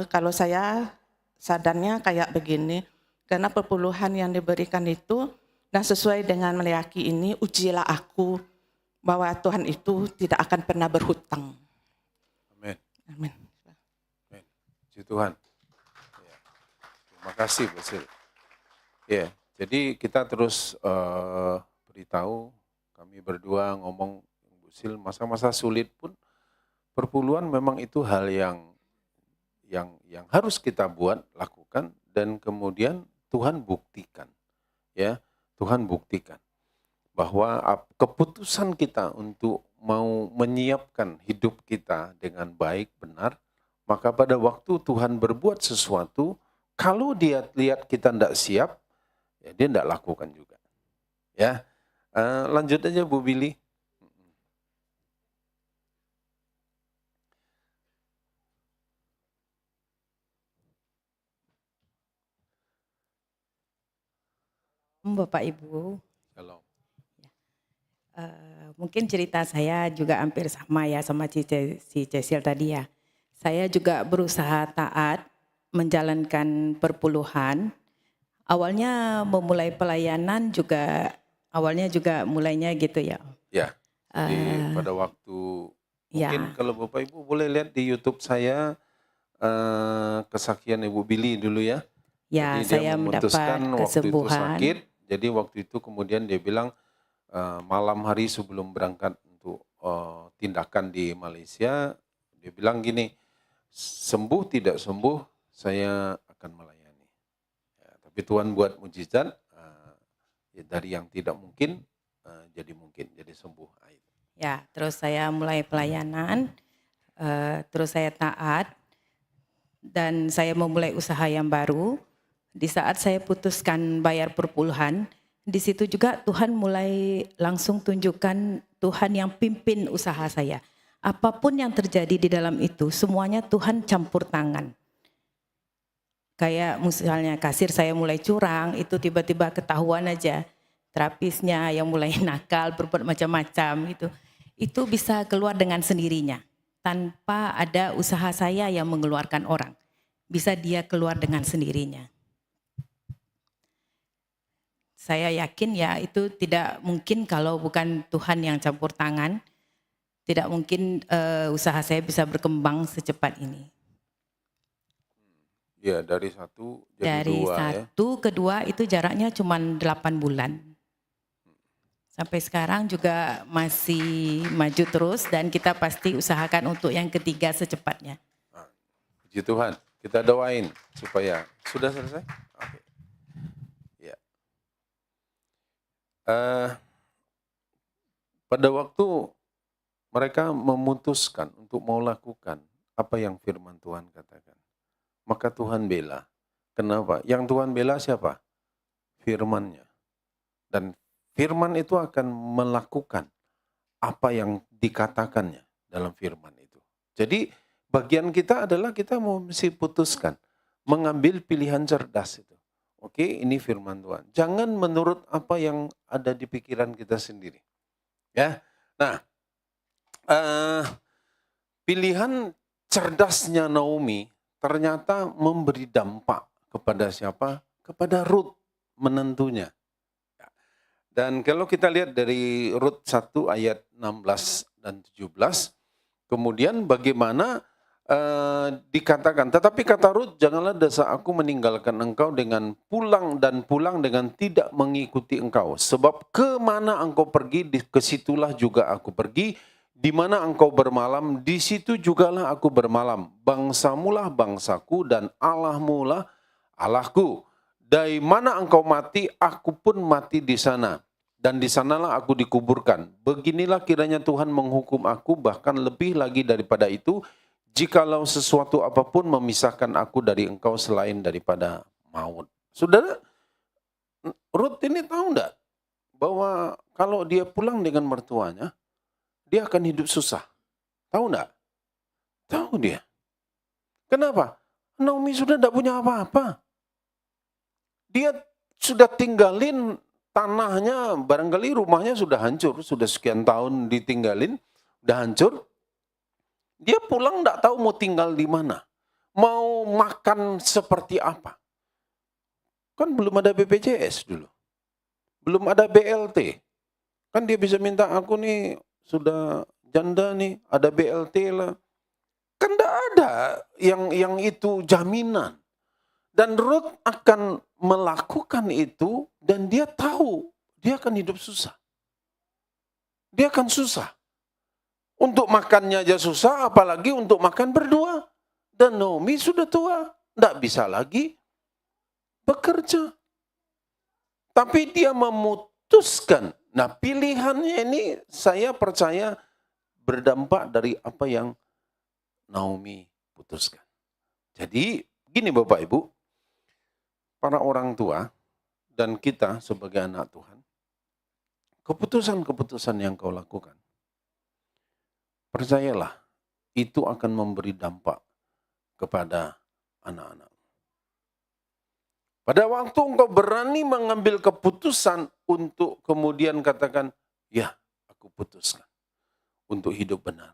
kalau saya sadarnya kayak begini, karena perpuluhan yang diberikan itu dan sesuai dengan Maleakhi ini, ujilah aku bahwa Tuhan itu tidak akan pernah berhutang. Amin. Amin. Amin. Puji Tuhan. Ya. Terima kasih, Basil. Ya, jadi kita terus beritahu, kami berdua ngomong, Basil, masa-masa sulit pun perpuluhan memang itu hal yang harus kita buat, lakukan, dan kemudian Tuhan buktikan, ya, Tuhan buktikan bahwa keputusan kita untuk mau menyiapkan hidup kita dengan baik, benar, maka pada waktu Tuhan berbuat sesuatu, kalau dia lihat kita tidak siap, ya dia tidak lakukan juga, ya. Lanjut aja Bu Billy. Bapak Ibu, Halo. mungkin cerita saya juga hampir sama ya sama si Cecil tadi ya. Saya juga berusaha taat menjalankan perpuluhan. Awalnya memulai pelayanan juga, awalnya juga mulainya gitu ya. Ya, pada waktu, mungkin Ya. kalau Bapak Ibu boleh lihat di YouTube saya, kesaksian Ibu Billy dulu ya. Ya, Jadi saya dia memutuskan mendapat waktu itu kesembuhan. sakit, jadi waktu itu kemudian dia bilang malam hari sebelum berangkat untuk tindakan di Malaysia, dia bilang gini, sembuh tidak sembuh saya akan melayani. Ya, tapi Tuhan buat mujizat, ya dari yang tidak mungkin jadi mungkin, jadi sembuh. Ya, terus saya mulai pelayanan, terus saya taat, dan saya memulai usaha yang baru. Di saat saya putuskan bayar perpuluhan, di situ juga Tuhan mulai langsung tunjukkan Tuhan yang pimpin usaha saya. Apapun yang terjadi di dalam itu, semuanya Tuhan campur tangan. Kayak misalnya kasir saya mulai curang, itu tiba-tiba ketahuan aja. Terapisnya yang mulai nakal, berbuat macam-macam gitu. Itu bisa keluar dengan sendirinya. Tanpa ada usaha saya yang mengeluarkan orang. Bisa dia keluar dengan sendirinya. Saya yakin ya itu tidak mungkin kalau bukan Tuhan yang campur tangan. Tidak mungkin usaha saya bisa berkembang secepat ini. Ya, dari satu jadi Dari dua ya. satu ke dua itu jaraknya cuma 8 bulan. Sampai sekarang juga masih maju terus dan kita pasti usahakan untuk yang ketiga secepatnya. Puji Tuhan, kita doain supaya sudah selesai. Oke. Ya. Pada waktu mereka memutuskan untuk mau lakukan apa yang firman Tuhan katakan, maka Tuhan bela. Kenapa? Yang Tuhan bela siapa? Firman-Nya. Dan firman itu akan melakukan apa yang dikatakannya dalam firman itu. Jadi bagian kita adalah kita mau mesti putuskan, mengambil pilihan cerdas itu. Oke, ini firman Tuhan. Jangan menurut apa yang ada di pikiran kita sendiri. Ya, nah, pilihan cerdasnya Naomi ternyata memberi dampak Kepada siapa? Kepada Rut menentunya. Dan kalau kita lihat dari Rut 1 ayat 16 dan 17, kemudian bagaimana dikatakan, tetapi kata Rut, janganlah desa aku meninggalkan engkau dengan pulang dengan tidak mengikuti engkau. Sebab kemana engkau pergi, ke situlah juga aku pergi. Di mana engkau bermalam, di situ jugalah aku bermalam. Bangsamulah bangsaku dan Allahmu lah Allahku. Dari mana engkau mati, aku pun mati di sana. Dan di sanalah aku dikuburkan. Beginilah kiranya Tuhan menghukum aku, bahkan lebih lagi daripada itu, jikalau sesuatu apapun memisahkan aku dari engkau selain daripada maut. Saudara, Rut ini tahu enggak bahwa kalau dia pulang dengan mertuanya, dia akan hidup susah. Tahu enggak? Tahu dia. Kenapa? Naomi sudah tidak punya apa-apa. Dia sudah tinggalin tanahnya, barangkali rumahnya sudah hancur, sudah sekian tahun ditinggalin, udah hancur. Dia pulang tidak tahu mau tinggal di mana, mau makan seperti apa. Kan belum ada BPJS dulu, belum ada BLT. Kan dia bisa minta, aku nih sudah janda nih, ada BLT lah. Kan tidak ada yang itu jaminan. Dan Rut akan melakukan itu dan dia tahu dia akan hidup susah. Dia akan susah. Untuk makannya aja susah, apalagi untuk makan berdua. Dan Naomi sudah tua, tidak bisa lagi bekerja. Tapi dia memutuskan. Nah, pilihannya ini saya percaya berdampak dari apa yang Naomi putuskan. Jadi, gini Bapak Ibu, para orang tua dan kita sebagai anak Tuhan, keputusan-keputusan yang kau lakukan, percayalah, itu akan memberi dampak kepada anak-anak. Pada waktu engkau berani mengambil keputusan untuk kemudian katakan, ya aku putuskan untuk hidup benar.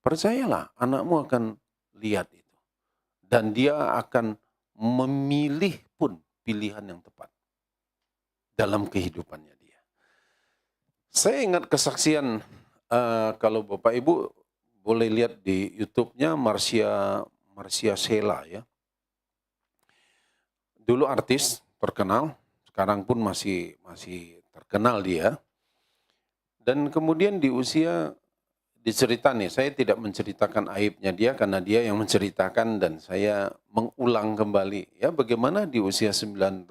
Percayalah, anakmu akan lihat itu. Dan dia akan memilih pun pilihan yang tepat dalam kehidupannya dia. Saya ingat kesaksian, kalau Bapak Ibu boleh lihat di YouTube-nya Marcia Sela ya. Dulu artis terkenal, sekarang pun masih terkenal dia. Dan kemudian di usia diceritakan, saya tidak menceritakan aibnya dia karena dia yang menceritakan dan saya mengulang kembali ya bagaimana di usia 19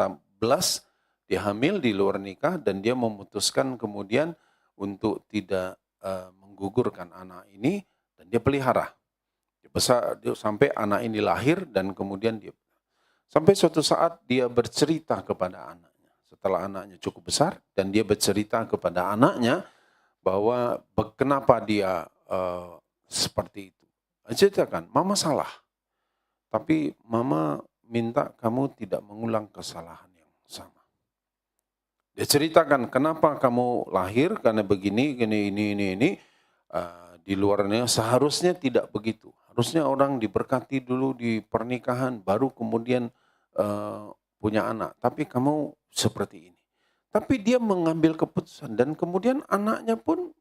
dia hamil di luar nikah dan dia memutuskan kemudian untuk tidak menggugurkan anak ini dan dia pelihara. Besar sampai anak ini lahir dan kemudian dia sampai suatu saat dia bercerita kepada anaknya. Setelah anaknya cukup besar dan dia bercerita kepada anaknya bahwa kenapa dia seperti itu. Dia ceritakan, mama salah. Tapi mama minta kamu tidak mengulang kesalahan yang sama. Dia ceritakan kenapa kamu lahir karena begini, ini. Di luarnya seharusnya tidak begitu. Harusnya orang diberkati dulu di pernikahan, baru kemudian punya anak. Tapi kamu seperti ini. Tapi dia mengambil keputusan dan kemudian anaknya pun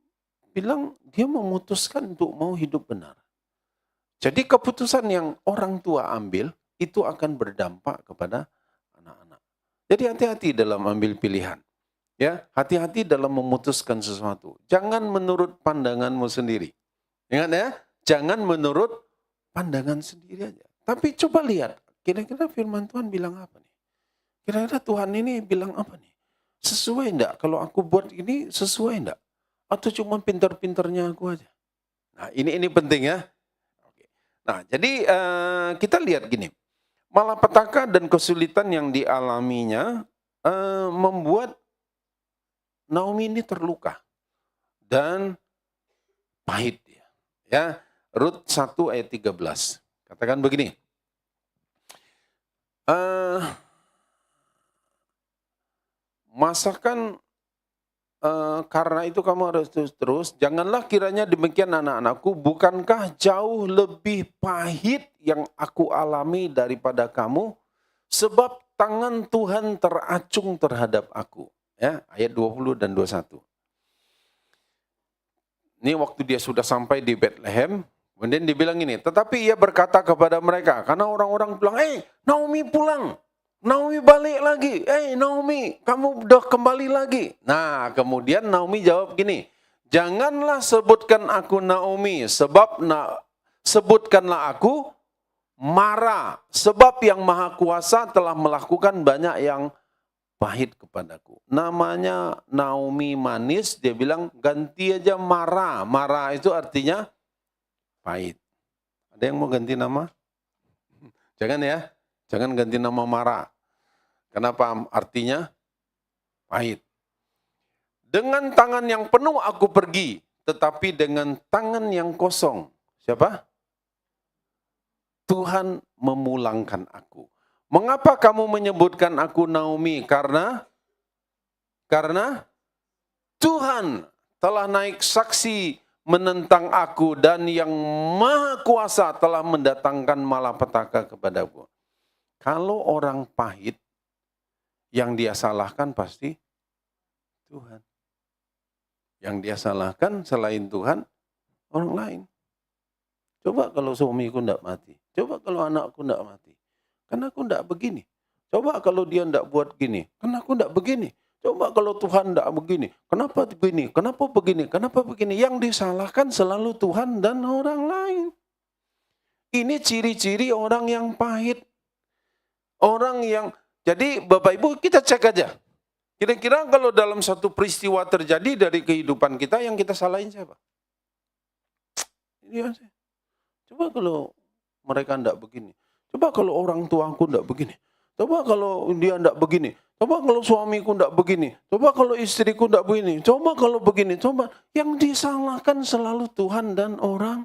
bilang dia memutuskan untuk mau hidup benar. Jadi keputusan yang orang tua ambil itu akan berdampak kepada anak-anak. Jadi hati-hati dalam ambil pilihan. Ya, hati-hati dalam memutuskan sesuatu. Jangan menurut pandanganmu sendiri. Ingat ya, jangan menurut pandangan sendiri aja. Tapi coba lihat, kira-kira firman Tuhan bilang apa nih? Kira-kira Tuhan ini bilang apa nih? Sesuai enggak? Kalau aku buat ini sesuai enggak? Atau cuma pintar-pintarnya aku aja? Nah ini penting ya. Oke. Nah jadi kita lihat gini. Malapetaka dan kesulitan yang dialaminya membuat Naomi ini terluka. Dan pahit dia. Ya, Rut 1 ayat 13. Katakan begini. Masakan karena itu kamu harus terus, janganlah kiranya demikian anak-anakku, bukankah jauh lebih pahit yang aku alami daripada kamu? sebab tangan Tuhan teracung terhadap aku. Ya, ayat 20 dan 21. Ini waktu dia sudah sampai di Bethlehem, kemudian dibilang ini, tetapi ia berkata kepada mereka, karena orang-orang bilang, Naomi pulang, Naomi balik lagi, Naomi kamu udah kembali lagi. Nah kemudian Naomi jawab gini, janganlah sebutkan aku Naomi, sebab sebutkanlah aku Mara, sebab yang Maha Kuasa telah melakukan banyak yang pahit kepadaku. Namanya Naomi manis, dia bilang ganti aja Mara. Mara itu artinya pahit. Ada yang mau ganti nama? Jangan ya, jangan ganti nama Mara. Kenapa? Artinya pahit. Dengan tangan yang penuh aku pergi, tetapi dengan tangan yang kosong. Siapa? Tuhan memulangkan aku. Mengapa kamu menyebutkan aku Naomi? Karena Tuhan telah naik saksi menentang aku dan yang Maha Kuasa telah mendatangkan malapetaka kepadaku. Kalau orang pahit, yang dia salahkan pasti Tuhan. Yang dia salahkan selain Tuhan, orang lain. Coba kalau suamiku tidak mati. Coba kalau anakku tidak mati. Karena aku tidak begini. Coba kalau dia tidak buat gini. Karena aku tidak begini. Coba kalau Tuhan tidak begini. Kenapa begini? Kenapa begini? Kenapa begini? Yang disalahkan selalu Tuhan dan orang lain. Ini ciri-ciri orang yang pahit. Orang yang, jadi Bapak Ibu kita cek aja. Kira-kira kalau dalam satu peristiwa terjadi dari kehidupan kita, yang kita salahin siapa? Ini aja. Coba kalau mereka tidak begini. Coba kalau orang tuaku tidak begini. Coba kalau dia tidak begini. Coba kalau suamiku tidak begini. Coba kalau istriku tidak begini. Coba kalau begini. Coba. Yang disalahkan selalu Tuhan dan orang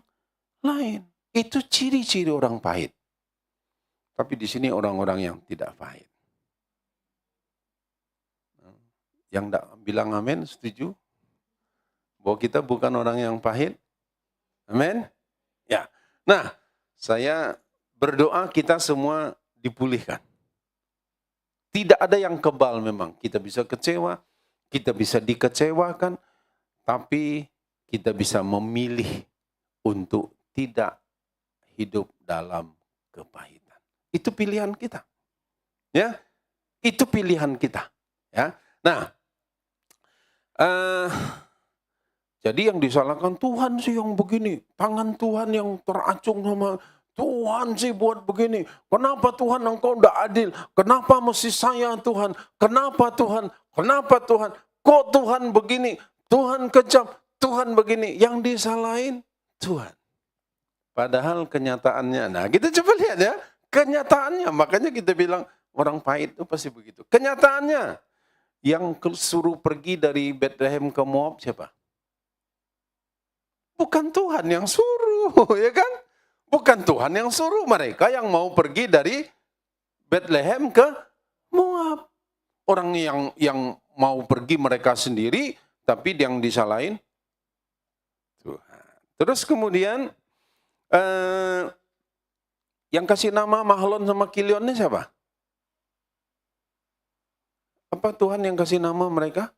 lain. Itu ciri-ciri orang pahit. Tapi di sini orang-orang yang tidak pahit. Yang tidak bilang amin, setuju? Bahwa kita bukan orang yang pahit? Amin? Ya. Nah, saya berdoa kita semua dipulihkan. Tidak ada yang kebal memang. Kita bisa kecewa, kita bisa dikecewakan, tapi kita bisa memilih untuk tidak hidup dalam kepahitan. Itu pilihan kita. Ya, itu pilihan kita. Ya. Nah, jadi yang disalahkan Tuhan sih yang begini, tangan Tuhan yang teracung sama Tuhan sih buat begini. Kenapa Tuhan engkau tidak adil? Kenapa mesti saya Tuhan? Kenapa Tuhan? Kenapa Tuhan? Kok Tuhan begini? Tuhan kejam, Tuhan begini. Yang disalahin Tuhan. Padahal kenyataannya, nah kita coba lihat ya. Kenyataannya, makanya kita bilang orang pahit itu pasti begitu. Kenyataannya, yang suruh pergi dari Bethlehem ke Moab siapa? Bukan Tuhan yang suruh, ya kan? Bukan Tuhan yang suruh, mereka yang mau pergi dari Bethlehem ke Moab. Orang yang mau pergi mereka sendiri, tapi yang disalahin Tuhan. Terus kemudian yang kasih nama Mahlon sama Kilion ini siapa? Apa Tuhan yang kasih nama mereka?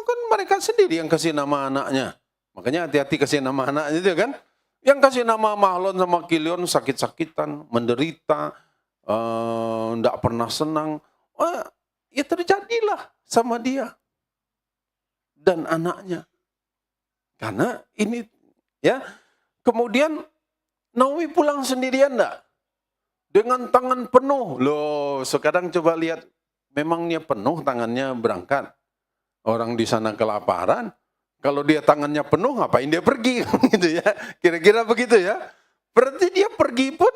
Kan mereka sendiri yang kasih nama anaknya. Makanya hati-hati kasih nama anaknya itu kan. Yang kasih nama Mahlon sama Kilion sakit-sakitan, menderita, tidak pernah senang. Ya terjadilah sama dia dan anaknya. Karena ini ya. Kemudian Naomi pulang sendirian enggak? Dengan tangan penuh. Loh, sekarang coba lihat. Memangnya penuh tangannya berangkat. Orang di sana kelaparan. Kalau dia tangannya penuh, ngapain dia pergi? Gitu ya. Kira-kira begitu ya. Berarti dia pergi pun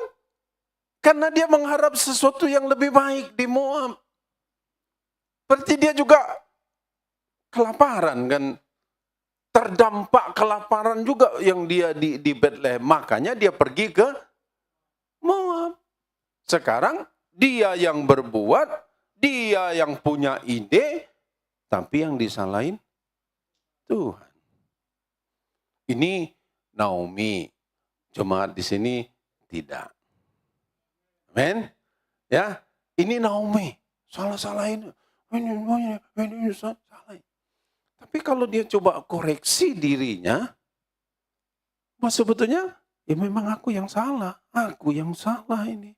karena dia mengharap sesuatu yang lebih baik di Moab. Berarti dia juga kelaparan kan. Terdampak kelaparan juga yang dia di Bethlehem. Makanya dia pergi ke Moab. Sekarang dia yang berbuat, dia yang punya ide, tapi yang disalahin Tuhan. Ini Naomi. Jemaat di sini tidak. Amin. Ya, ini Naomi, salah-salahin. Ini salah. Tapi kalau dia coba koreksi dirinya, bahwa sebetulnya ya memang aku yang salah ini.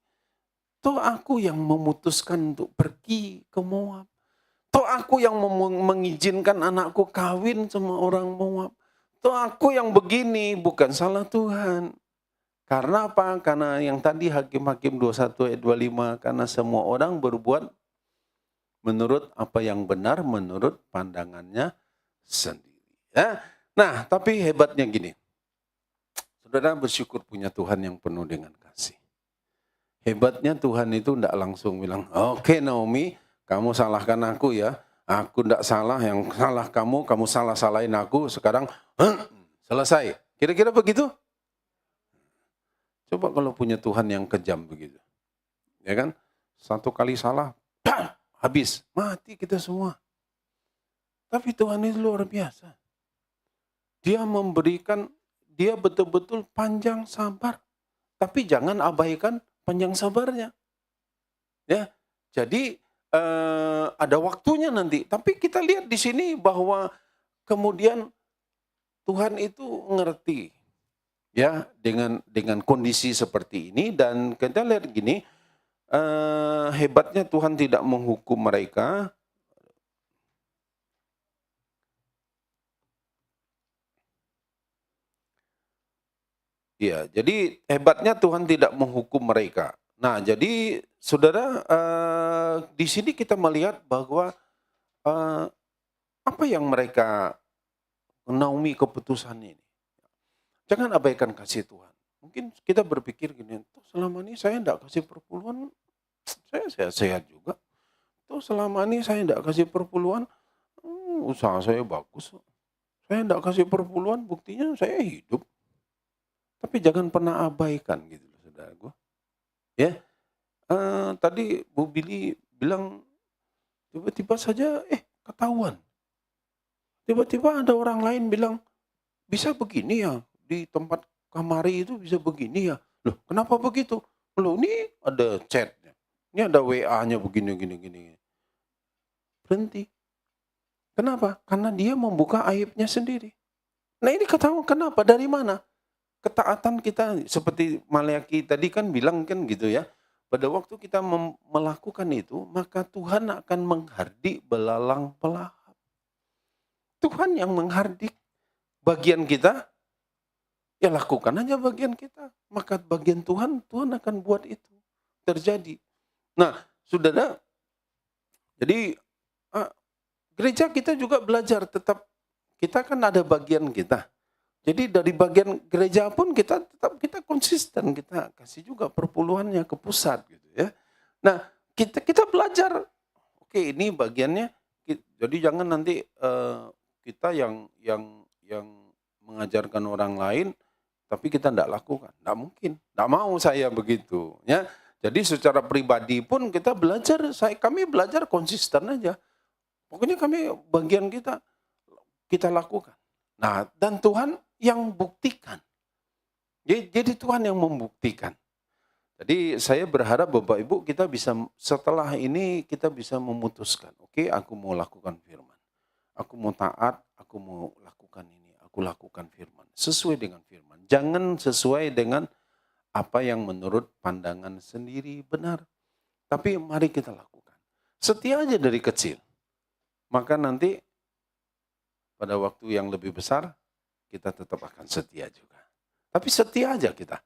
Toh aku yang memutuskan untuk pergi ke Moab. Toh aku yang mengizinkan anakku kawin sama orang Moab. Toh aku yang begini, bukan salah Tuhan. Karena apa? Karena yang tadi Hakim-Hakim 21 ayat 25, karena semua orang berbuat menurut apa yang benar, menurut pandangannya sendiri. Ya. Nah, tapi hebatnya gini. Saudara bersyukur punya Tuhan yang penuh dengan kasih. Hebatnya Tuhan itu tidak langsung bilang, oke Naomi, kamu salahkan aku ya. Aku tidak salah, yang salah kamu salah-salahin aku. Sekarang selesai. Kira-kira begitu? Coba kalau punya Tuhan yang kejam begitu. Ya kan? Satu kali salah, habis. Mati kita semua. Tapi Tuhan itu luar biasa. Dia memberikan, dia betul-betul panjang sabar. Tapi jangan abaikan panjang sabarnya. Ya, jadi ada waktunya nanti. Tapi kita lihat di sini bahwa kemudian Tuhan itu ngerti ya dengan kondisi seperti ini, dan kita lihat gini, hebatnya Tuhan tidak menghukum mereka. Ya, jadi hebatnya Tuhan tidak menghukum mereka. Nah, jadi saudara, di sini kita melihat bahwa apa yang mereka menaungi keputusan ini. Jangan abaikan kasih Tuhan. Mungkin kita berpikir gini, selama ini saya tidak kasih perpuluhan, saya sehat-sehat juga. Selama ini saya tidak kasih perpuluhan, usaha saya bagus. Saya tidak kasih perpuluhan, buktinya saya hidup. Tapi jangan pernah abaikan gitu, saudaraku. Ya, tadi Bu Billy bilang tiba-tiba saja ketahuan. Tiba-tiba ada orang lain bilang bisa begini ya, di tempat kamari itu bisa begini ya. Loh, kenapa begitu? Loh, ini ada chatnya, ini ada WA-nya begini. Berhenti. Kenapa? Karena dia membuka aibnya sendiri. Nah ini ketahuan kenapa? Dari mana? Ketaatan kita seperti Maleakhi tadi kan bilang kan gitu ya. Pada waktu kita melakukan itu, maka Tuhan akan menghardik belalang pelahap. Tuhan yang menghardik bagian kita, ya lakukan aja bagian kita. Maka bagian Tuhan akan buat itu terjadi. Nah, saudara, jadi gereja kita juga belajar tetap, kita kan ada bagian kita. Jadi dari bagian gereja pun kita konsisten, kita kasih juga perpuluhannya ke pusat gitu ya. Nah, kita belajar. Oke, ini bagiannya. Jadi jangan nanti kita yang mengajarkan orang lain tapi kita tidak lakukan. Tidak mungkin. Tidak mau saya begitu ya. Jadi secara pribadi pun kita belajar, kami belajar konsisten aja. Pokoknya kami bagian kita lakukan. Nah, dan Tuhan yang buktikan. Jadi Tuhan yang membuktikan. Jadi saya berharap Bapak Ibu kita bisa setelah ini kita bisa memutuskan. Oke, aku mau lakukan firman. Aku mau taat, aku mau lakukan ini. Aku lakukan firman. Sesuai dengan firman. Jangan sesuai dengan apa yang menurut pandangan sendiri benar. Tapi mari kita lakukan. Setia aja dari kecil. Maka nanti pada waktu yang lebih besar, kita tetap akan setia juga. Tapi setia aja kita.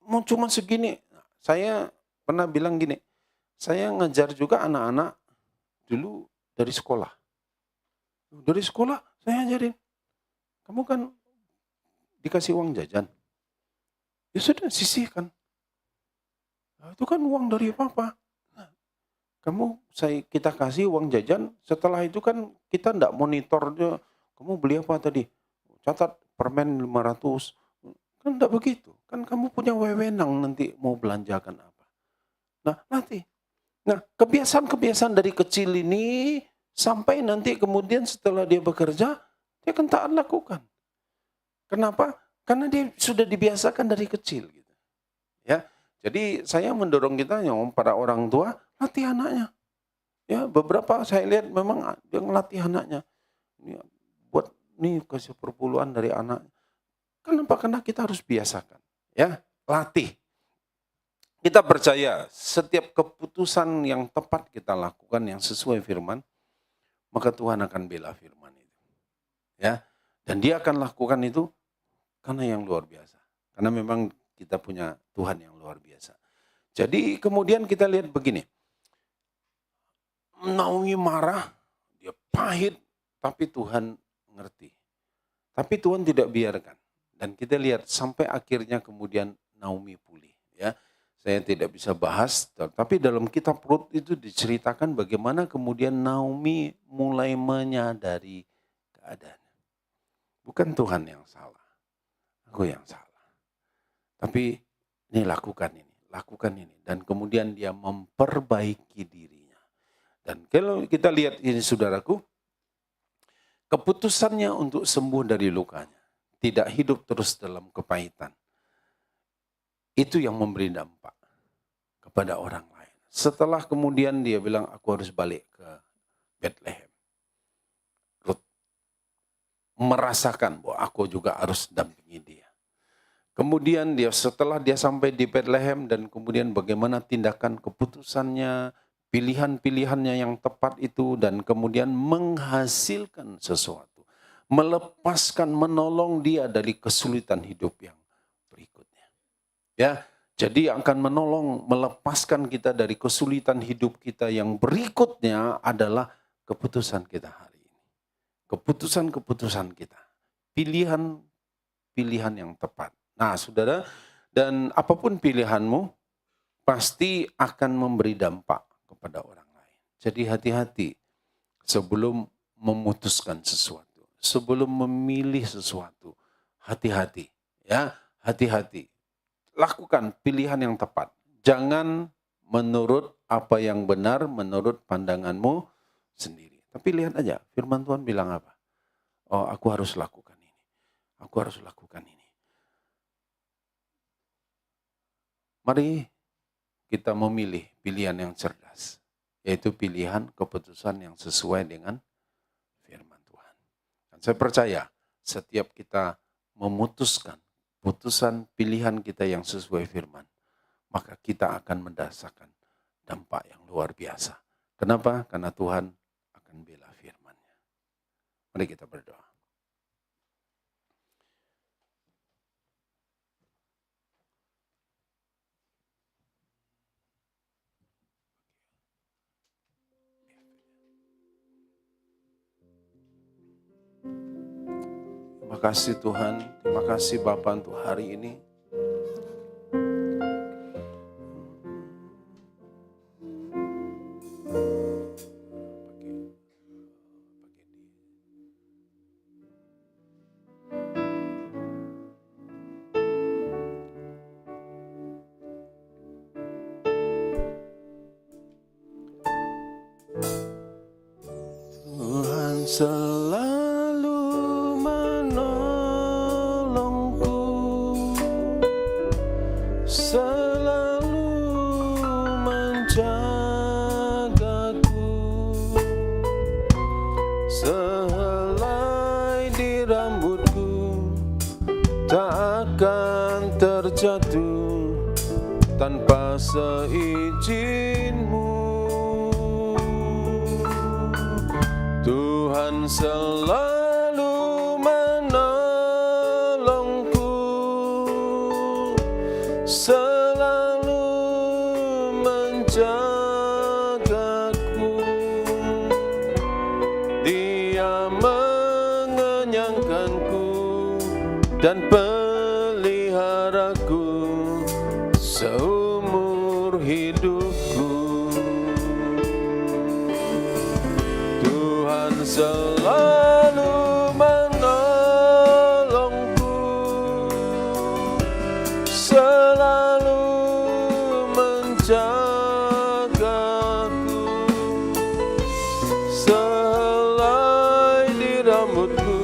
Mau cuma segini, saya pernah bilang gini, saya ngajar juga anak-anak dulu dari sekolah. Dari sekolah saya ajarin, kamu kan dikasih uang jajan. Ya sudah, sisihkan. Nah, itu kan uang dari papa. Nah, kita kasih uang jajan, setelah itu kan kita enggak monitornya, kamu beli apa tadi? Catat permen 500. Kan enggak begitu. Kan kamu punya wewenang nanti mau belanjakan apa. Nah, nanti. Nah, kebiasaan-kebiasaan dari kecil ini sampai nanti kemudian setelah dia bekerja, dia akan taat lakukan. Kenapa? Karena dia sudah dibiasakan dari kecil gitu. Ya. Jadi saya mendorong kita yang para orang tua latih anaknya. Ya, beberapa saya lihat memang dia ngelatih anaknya. Ini buat nih kasih perpuluhan dari anak. Kenapa? Karena kita harus biasakan. Ya, latih. Kita percaya setiap keputusan yang tepat kita lakukan yang sesuai firman, maka Tuhan akan bela firman itu. Ya, dan dia akan lakukan itu karena yang luar biasa. Karena memang kita punya Tuhan yang luar biasa. Jadi kemudian kita lihat begini. Naomi marah, dia pahit, tapi Tuhan ngerti. Tapi Tuhan tidak biarkan. Dan kita lihat sampai akhirnya kemudian Naomi pulih. Ya, saya tidak bisa bahas, tapi dalam kitab Rut itu diceritakan bagaimana kemudian Naomi mulai menyadari keadaan. Bukan Tuhan yang salah, aku yang salah. Tapi ini lakukan ini. Dan kemudian dia memperbaiki dirinya. Dan kalau kita lihat ini saudaraku, keputusannya untuk sembuh dari lukanya. Tidak hidup terus dalam kepahitan. Itu yang memberi dampak kepada orang lain. Setelah kemudian dia bilang, aku harus balik ke Bethlehem. Rut merasakan bahwa aku juga harus dampingi dia. Kemudian setelah dia sampai di Bethlehem dan kemudian bagaimana tindakan keputusannya, pilihan-pilihannya yang tepat itu dan kemudian menghasilkan sesuatu. Melepaskan, menolong dia dari kesulitan hidup yang berikutnya. Ya, jadi akan menolong, melepaskan kita dari kesulitan hidup kita yang berikutnya adalah keputusan kita hari ini. Keputusan-keputusan kita. Pilihan yang tepat. Nah, saudara, dan apapun pilihanmu, pasti akan memberi dampak kepada orang lain. Jadi hati-hati sebelum memutuskan sesuatu, sebelum memilih sesuatu, hati-hati, ya, hati-hati. Lakukan pilihan yang tepat. Jangan menurut apa yang benar, menurut pandanganmu sendiri. Tapi lihat aja, firman Tuhan bilang apa? Oh, aku harus lakukan ini. Aku harus lakukan ini. Mari kita memilih pilihan yang cerdas, yaitu pilihan keputusan yang sesuai dengan firman Tuhan. Dan saya percaya setiap kita memutuskan putusan pilihan kita yang sesuai firman, maka kita akan merasakan dampak yang luar biasa. Kenapa? Karena Tuhan akan bela firman-Nya. Mari kita berdoa. Terima kasih Tuhan, terima kasih Bapa untuk hari ini. Tuhan selalu menolongku, selalu menjagaku, sehelai di rambutku tak akan terjatuh tanpa seizin-Mu. Tuhan selalu menolongku, selalu menjagaku. Dia mengenyangkanku dan peliharaku seumur hidupku. Tuhan selalu menolongku, selalu menjagaku, sehelai di rambutku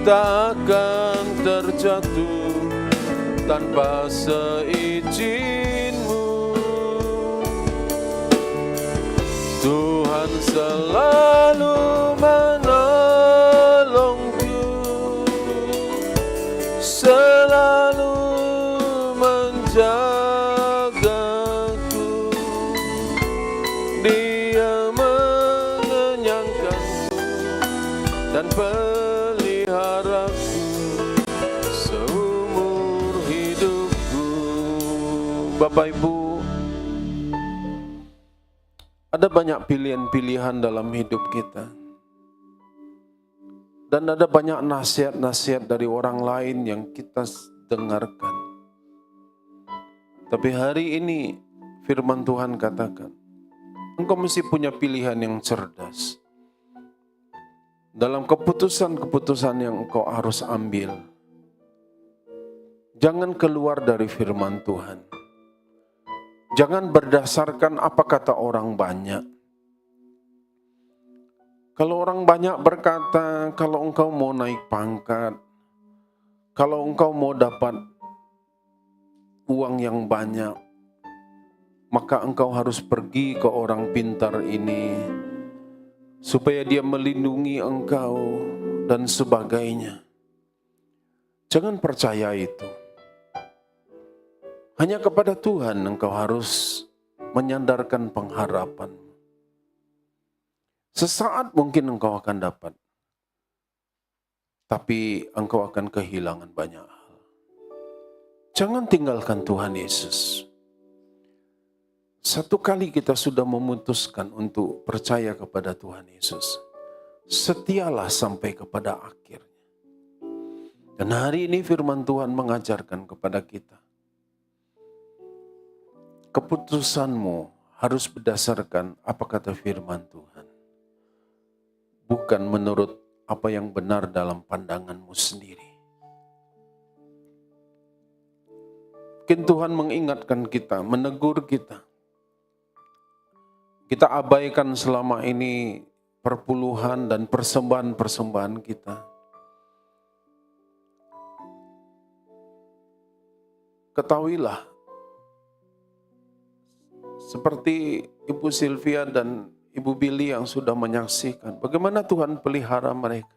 tak akan terjatuh tanpa seizin-Mu. Tuhan selalu menolongku, selalu menjagaku. Dia mengenyangkanku dan peliharaku seumur hidupku. Bapak Ibu, ada banyak pilihan-pilihan dalam hidup kita. Dan ada banyak nasihat-nasihat dari orang lain yang kita dengarkan. Tapi hari ini firman Tuhan katakan, engkau mesti punya pilihan yang cerdas. Dalam keputusan-keputusan yang engkau harus ambil, jangan keluar dari firman Tuhan. Jangan berdasarkan apa kata orang banyak. Kalau orang banyak berkata, kalau engkau mau naik pangkat, kalau engkau mau dapat uang yang banyak, maka engkau harus pergi ke orang pintar ini, supaya dia melindungi engkau, dan sebagainya. Jangan percaya itu. Hanya kepada Tuhan engkau harus menyandarkan pengharapan. Sesaat mungkin engkau akan dapat, tapi engkau akan kehilangan banyak hal. Jangan tinggalkan Tuhan Yesus. Satu kali kita sudah memutuskan untuk percaya kepada Tuhan Yesus, setialah sampai kepada akhirnya. Dan hari ini firman Tuhan mengajarkan kepada kita, keputusanmu harus berdasarkan apa kata firman Tuhan, bukan menurut apa yang benar dalam pandanganmu sendiri. Mungkin Tuhan mengingatkan kita, menegur kita. Kita abaikan selama ini perpuluhan dan persembahan-persembahan kita. Ketahuilah, seperti Ibu Sylvia dan Ibu Billy yang sudah menyaksikan bagaimana Tuhan pelihara mereka.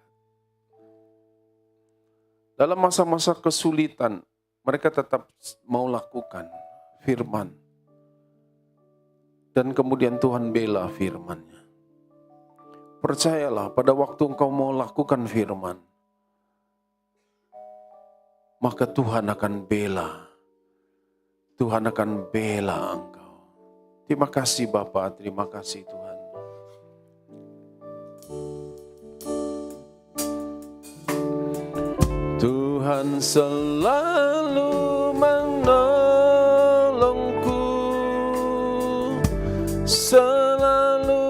Dalam masa-masa kesulitan, mereka tetap mau lakukan firman. Dan kemudian Tuhan bela firman-Nya. Percayalah, pada waktu engkau mau lakukan firman, maka Tuhan akan bela. Tuhan akan bela engkau. Terima kasih Bapa, terima kasih Tuhan. Tuhan selalu menolongku, selalu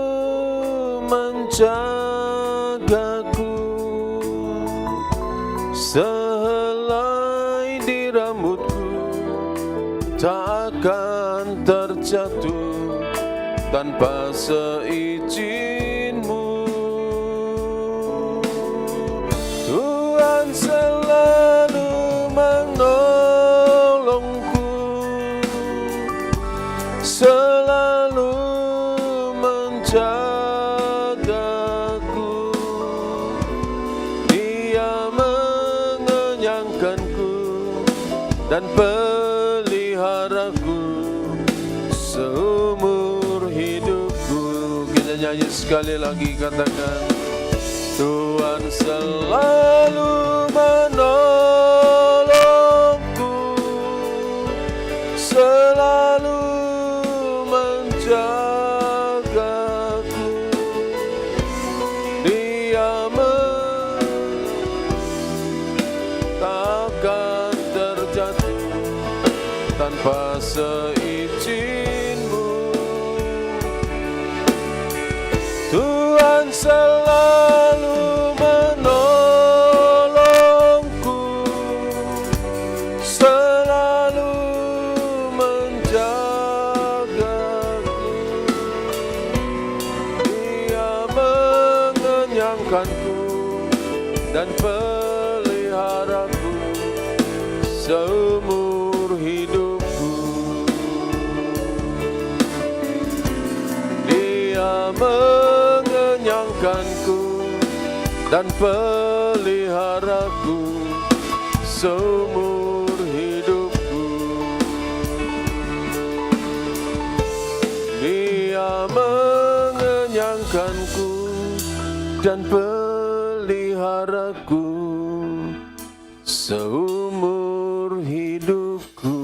menjagaku, sehelai di rambutku tak akan terjatuh tanpa seizin-Mu. Tuhan selalu menolongku, selalu menjagaku. Dia mengenyangkanku dan peliharaku seumur hidupku. Kita nyanyi sekali lagi, katakan, Tuhan selalu menolongku, selalu menjagaku. Dia takkan terjatuh tanpa seizin-Mu. Tuhan selalu menolongku, selalu menjagaku. Dia mengenyangkanku dan peliharaku seumur menyangkanku dan peliharaku seumur hidupku. Dia mengenyangkanku dan peliharaku seumur hidupku.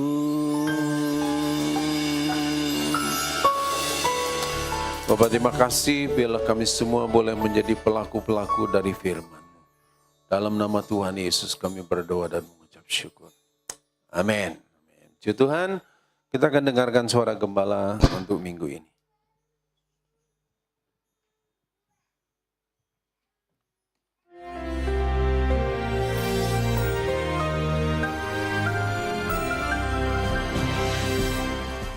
Bapak, terima kasih bila kami semua boleh menjadi pelaku-pelaku dari firman. Dalam nama Tuhan Yesus kami berdoa dan mengucap syukur. Amin. Puji Tuhan, kita akan dengarkan suara gembala untuk minggu ini.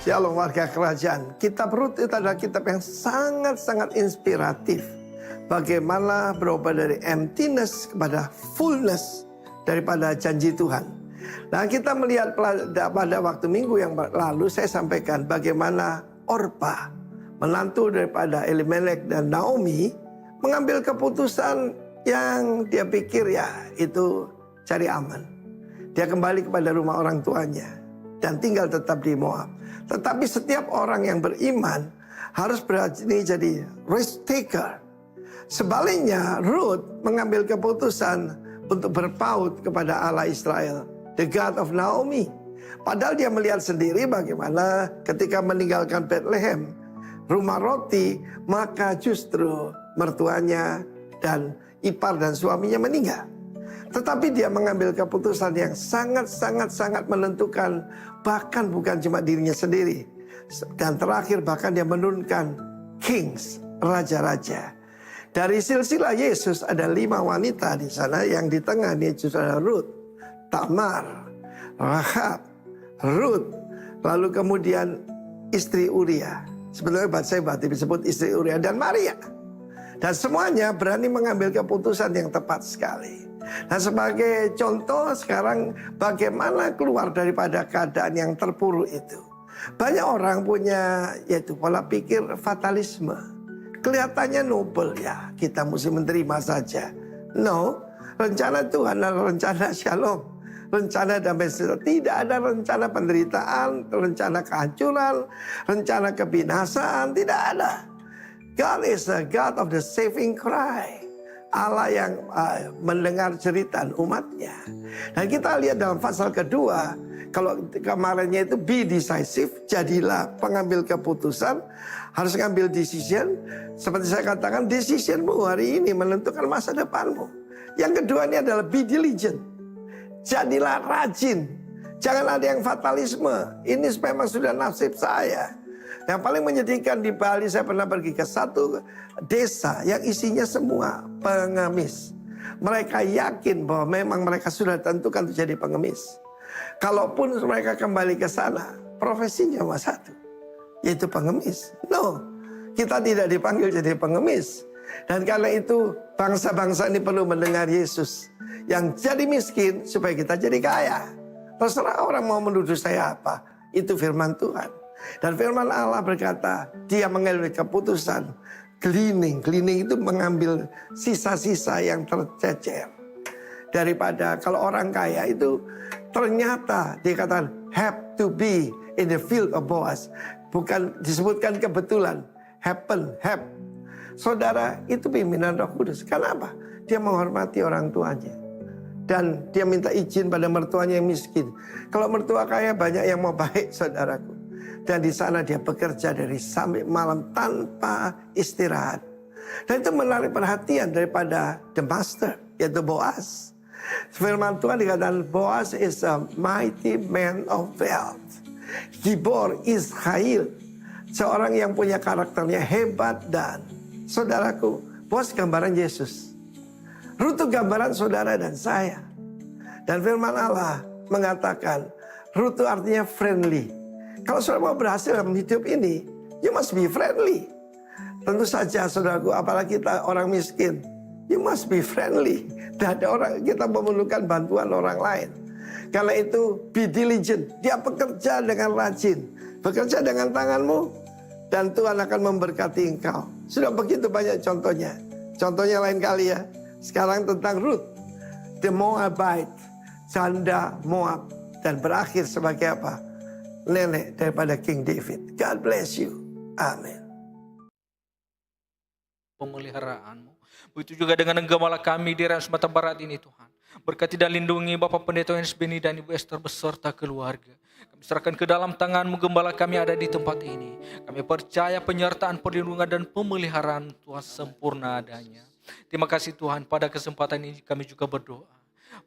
Shalom warga kerajaan. Kitab Rut itu adalah kitab yang sangat-sangat inspiratif. Bagaimana berubah dari emptiness kepada fullness daripada janji Tuhan. Nah, kita melihat pada waktu minggu yang lalu saya sampaikan bagaimana Orpa, menantu daripada Elimelek dan Naomi, mengambil keputusan yang dia pikir ya itu cari aman. Dia kembali kepada rumah orang tuanya dan tinggal tetap di Moab. Tetapi setiap orang yang beriman harus berani jadi risk taker. Sebaliknya Ruth mengambil keputusan untuk berpaut kepada Allah Israel, the God of Naomi. Padahal dia melihat sendiri bagaimana ketika meninggalkan Bethlehem, rumah roti, maka justru mertuanya dan ipar dan suaminya meninggal. Tetapi dia mengambil keputusan yang sangat menentukan, bahkan bukan cuma dirinya sendiri. Dan terakhir bahkan dia menurunkan kings, raja-raja. Dari silsilah Yesus ada 5 wanita di sana, yang di tengah ini ada Ruth, Tamar, Rahab, Ruth, lalu kemudian istri Uria. Sebetulnya saya disebut istri Uria dan Maria. Dan semuanya berani mengambil keputusan yang tepat sekali. Nah, sebagai contoh sekarang bagaimana keluar daripada keadaan yang terpuruk itu. Banyak orang punya yaitu pola pikir fatalisme. Kelihatannya noble ya, kita mesti menerima saja. No, rencana Tuhan adalah rencana shalom. Rencana damai sejahtera. Tidak ada rencana penderitaan, rencana kehancuran, rencana kebinasaan, tidak ada. God is the God of the saving cry. Allah yang mendengar cerita umatnya. Dan kita lihat dalam pasal kedua, kalau kemarinnya itu be decisive, jadilah pengambil keputusan, harus ngambil decision. Seperti saya katakan, decisionmu hari ini menentukan masa depanmu. Yang kedua ini adalah be diligent, jadilah rajin. Jangan ada yang fatalisme, ini memang sudah nasib saya. Yang paling menyedihkan di Bali, saya pernah pergi ke satu desa yang isinya semua pengemis. Mereka yakin bahwa memang mereka sudah tentukan untuk jadi pengemis. Kalaupun mereka kembali ke sana, profesinya cuma satu, yaitu pengemis. No, kita tidak dipanggil jadi pengemis. Dan karena itu bangsa-bangsa ini perlu mendengar Yesus yang jadi miskin supaya kita jadi kaya. Terserah orang mau menuduh saya apa, itu firman Tuhan. Dan firman Allah berkata, dia mengambil keputusan cleaning. Cleaning itu mengambil sisa-sisa yang tercecer. Daripada kalau orang kaya itu ternyata dikatakan have to be in the field of Boaz. Bukan disebutkan kebetulan, happen. Saudara, itu pimpinan Roh Kudus. Kenapa? Dia menghormati orang tuanya. Dan dia minta izin pada mertuanya yang miskin. Kalau mertua kaya banyak yang mau baik, saudaraku. Dan di sana dia bekerja dari sampai malam tanpa istirahat. Dan itu menarik perhatian daripada the master, yaitu Boaz. Firman Tuhan dikatakan Boaz is a mighty man of wealth. Gibor Israel, seorang yang punya karakternya hebat. Dan saudaraku, Boaz gambaran Yesus. Ruth gambaran saudara dan saya. Dan firman Allah mengatakan Ruth artinya friendly. Kalau saudara mau berhasil dalam hidup ini, you must be friendly. Tentu saja saudaraku, apalagi kita orang miskin, you must be friendly. Dan ada orang, kita memerlukan bantuan orang lain. Karena itu, be diligent. Dia bekerja dengan rajin. Bekerja dengan tanganmu, dan Tuhan akan memberkati engkau. Sudah begitu banyak contohnya. Contohnya lain kali ya. Sekarang tentang Ruth, the Moabite, janda Moab, dan berakhir sebagai apa? Nenek daripada King David. God bless you. Amin. Pemeliharaanmu. Begitu juga dengan gembala kami di daerah Sumatera Barat ini Tuhan. Berkati dan lindungi Bapak Pendeta Yohanes Beni dan Ibu Esther beserta keluarga. Kami serahkan ke dalam tangan-Mu gembala kami ada di tempat ini. Kami percaya penyertaan, perlindungan dan pemeliharaan Tuhan sempurna adanya. Terima kasih Tuhan, pada kesempatan ini kami juga berdoa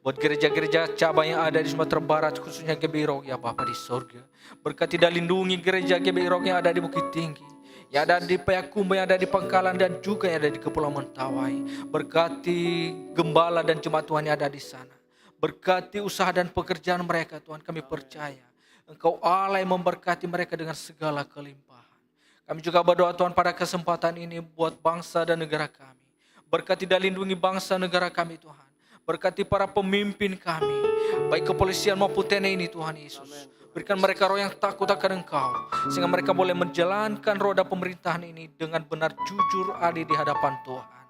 buat gereja-gereja cabang yang ada di Sumatera Barat, khususnya GBI Rock ya Bapa di sorga. Berkati dan lindungi gereja GBI Rock yang ada di Bukit Tinggi, yang ada di Payakumbuh, yang ada di Pangkalan, dan juga yang ada di Kepulauan Mentawai. Berkati gembala dan jemaat Tuhan yang ada di sana. Berkati usaha dan pekerjaan mereka Tuhan, kami percaya Engkau Allah yang memberkati mereka dengan segala kelimpahan. Kami juga berdoa Tuhan pada kesempatan ini buat bangsa dan negara kami. Berkati dan lindungi bangsa negara kami Tuhan. Berkati para pemimpin kami, baik kepolisian maupun TNI ini Tuhan Yesus. Berikan mereka roh yang takut akan Engkau, sehingga mereka boleh menjalankan roda pemerintahan ini dengan benar, jujur, adil di hadapan Tuhan.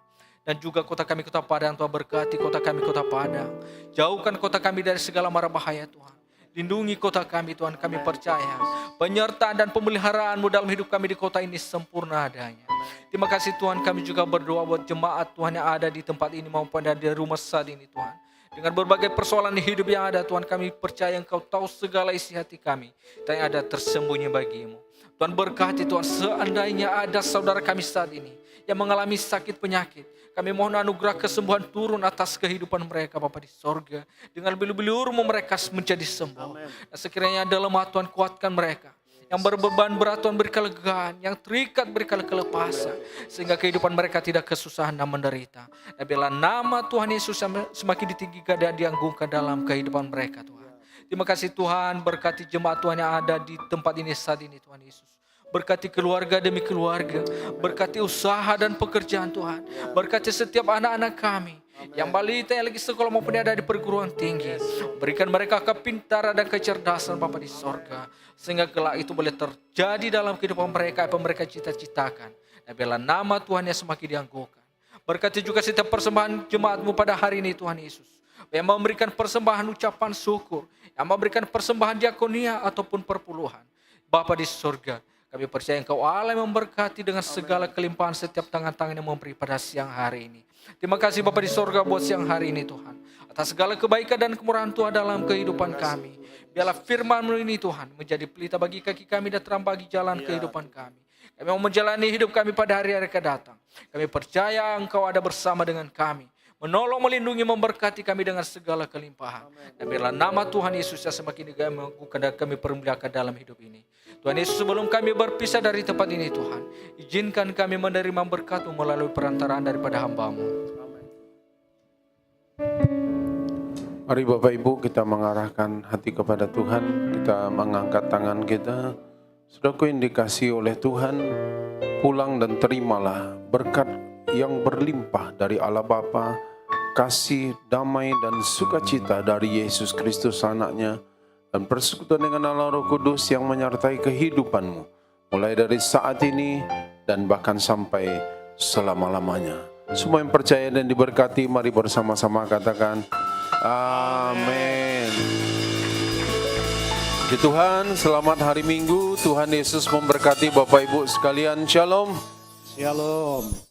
Dan juga kota kami, Kota Padang, Tuhan berkati kota kami, Kota Padang. Jauhkan kota kami dari segala mara bahaya Tuhan. Lindungi kota kami Tuhan, kami percaya penyertaan dan pemeliharaan-Mu dalam hidup kami di kota ini sempurna adanya. Terima kasih Tuhan, kami juga berdoa buat jemaat Tuhan yang ada di tempat ini maupun di rumah saat ini Tuhan. Dengan berbagai persoalan di hidup yang ada Tuhan, kami percaya Engkau tahu segala isi hati kami dan yang ada tersembunyi bagi-Mu. Tuhan berkati Tuhan, seandainya ada saudara kami saat ini yang mengalami sakit penyakit, kami mohon anugerah kesembuhan turun atas kehidupan mereka Bapa di sorga. Dengan bulu-bulu mereka menjadi sembuh. Dan sekiranya ada lemah Tuhan, kuatkan mereka. Yang berbeban berat Tuhan beri kelegaan, yang terikat beri kelepasan, sehingga kehidupan mereka tidak kesusahan dan menderita. Dan bila nama Tuhan Yesus semakin ditinggikan dan dianggungkan dalam kehidupan mereka Tuhan. Terima kasih Tuhan, berkati jemaat Tuhan yang ada di tempat ini saat ini Tuhan Yesus. Berkati keluarga demi keluarga, berkati usaha dan pekerjaan Tuhan, berkati setiap anak-anak kami, yang balita yang lagi sekolah maupun yang ada di perguruan tinggi. Berikan mereka kepintaran dan kecerdasan Bapa di sorga, sehingga kelak itu boleh terjadi dalam kehidupan mereka apa mereka cita-citakan. Dan bila nama Tuhan yang semakin dianggungkan. Berkati juga setiap persembahan jemaat-Mu pada hari ini Tuhan Yesus, yang memberikan persembahan ucapan syukur, yang memberikan persembahan diakonia ataupun perpuluhan. Bapa di sorga, kami percaya Engkau Allah yang memberkati dengan segala kelimpahan setiap tangan-tangan yang memberi pada siang hari ini. Terima kasih Bapa di sorga buat siang hari ini Tuhan. Atas segala kebaikan dan kemurahan Tuhan dalam kehidupan kami. Biarlah firman-Mu ini Tuhan menjadi pelita bagi kaki kami dan terang bagi jalan kehidupan kami. Kami mau menjalani hidup kami pada hari-hari yang akan datang. Kami percaya Engkau ada bersama dengan kami. Menolong, melindungi, memberkati kami dengan segala kelimpahan. Dan biarlah nama Tuhan Yesus yang semakin diagungkan dan kami permuliakan dalam hidup ini. Tuhan Yesus, sebelum kami berpisah dari tempat ini Tuhan, izinkan kami menerima berkat-Mu melalui perantaraan daripada hamba-Mu. Mari Bapak Ibu kita mengarahkan hati kepada Tuhan, kita mengangkat tangan kita. Sudah indikasi oleh Tuhan, pulang dan terimalah berkat yang berlimpah dari Allah Bapa, kasih, damai dan sukacita dari Yesus Kristus anaknya, dan persekutuan dengan Allah Roh Kudus yang menyertai kehidupanmu, mulai dari saat ini dan bahkan sampai selama-lamanya. Semua yang percaya dan diberkati, mari bersama-sama katakan, amin. Puji Tuhan, selamat hari Minggu. Tuhan Yesus memberkati Bapak Ibu sekalian. Shalom. Shalom.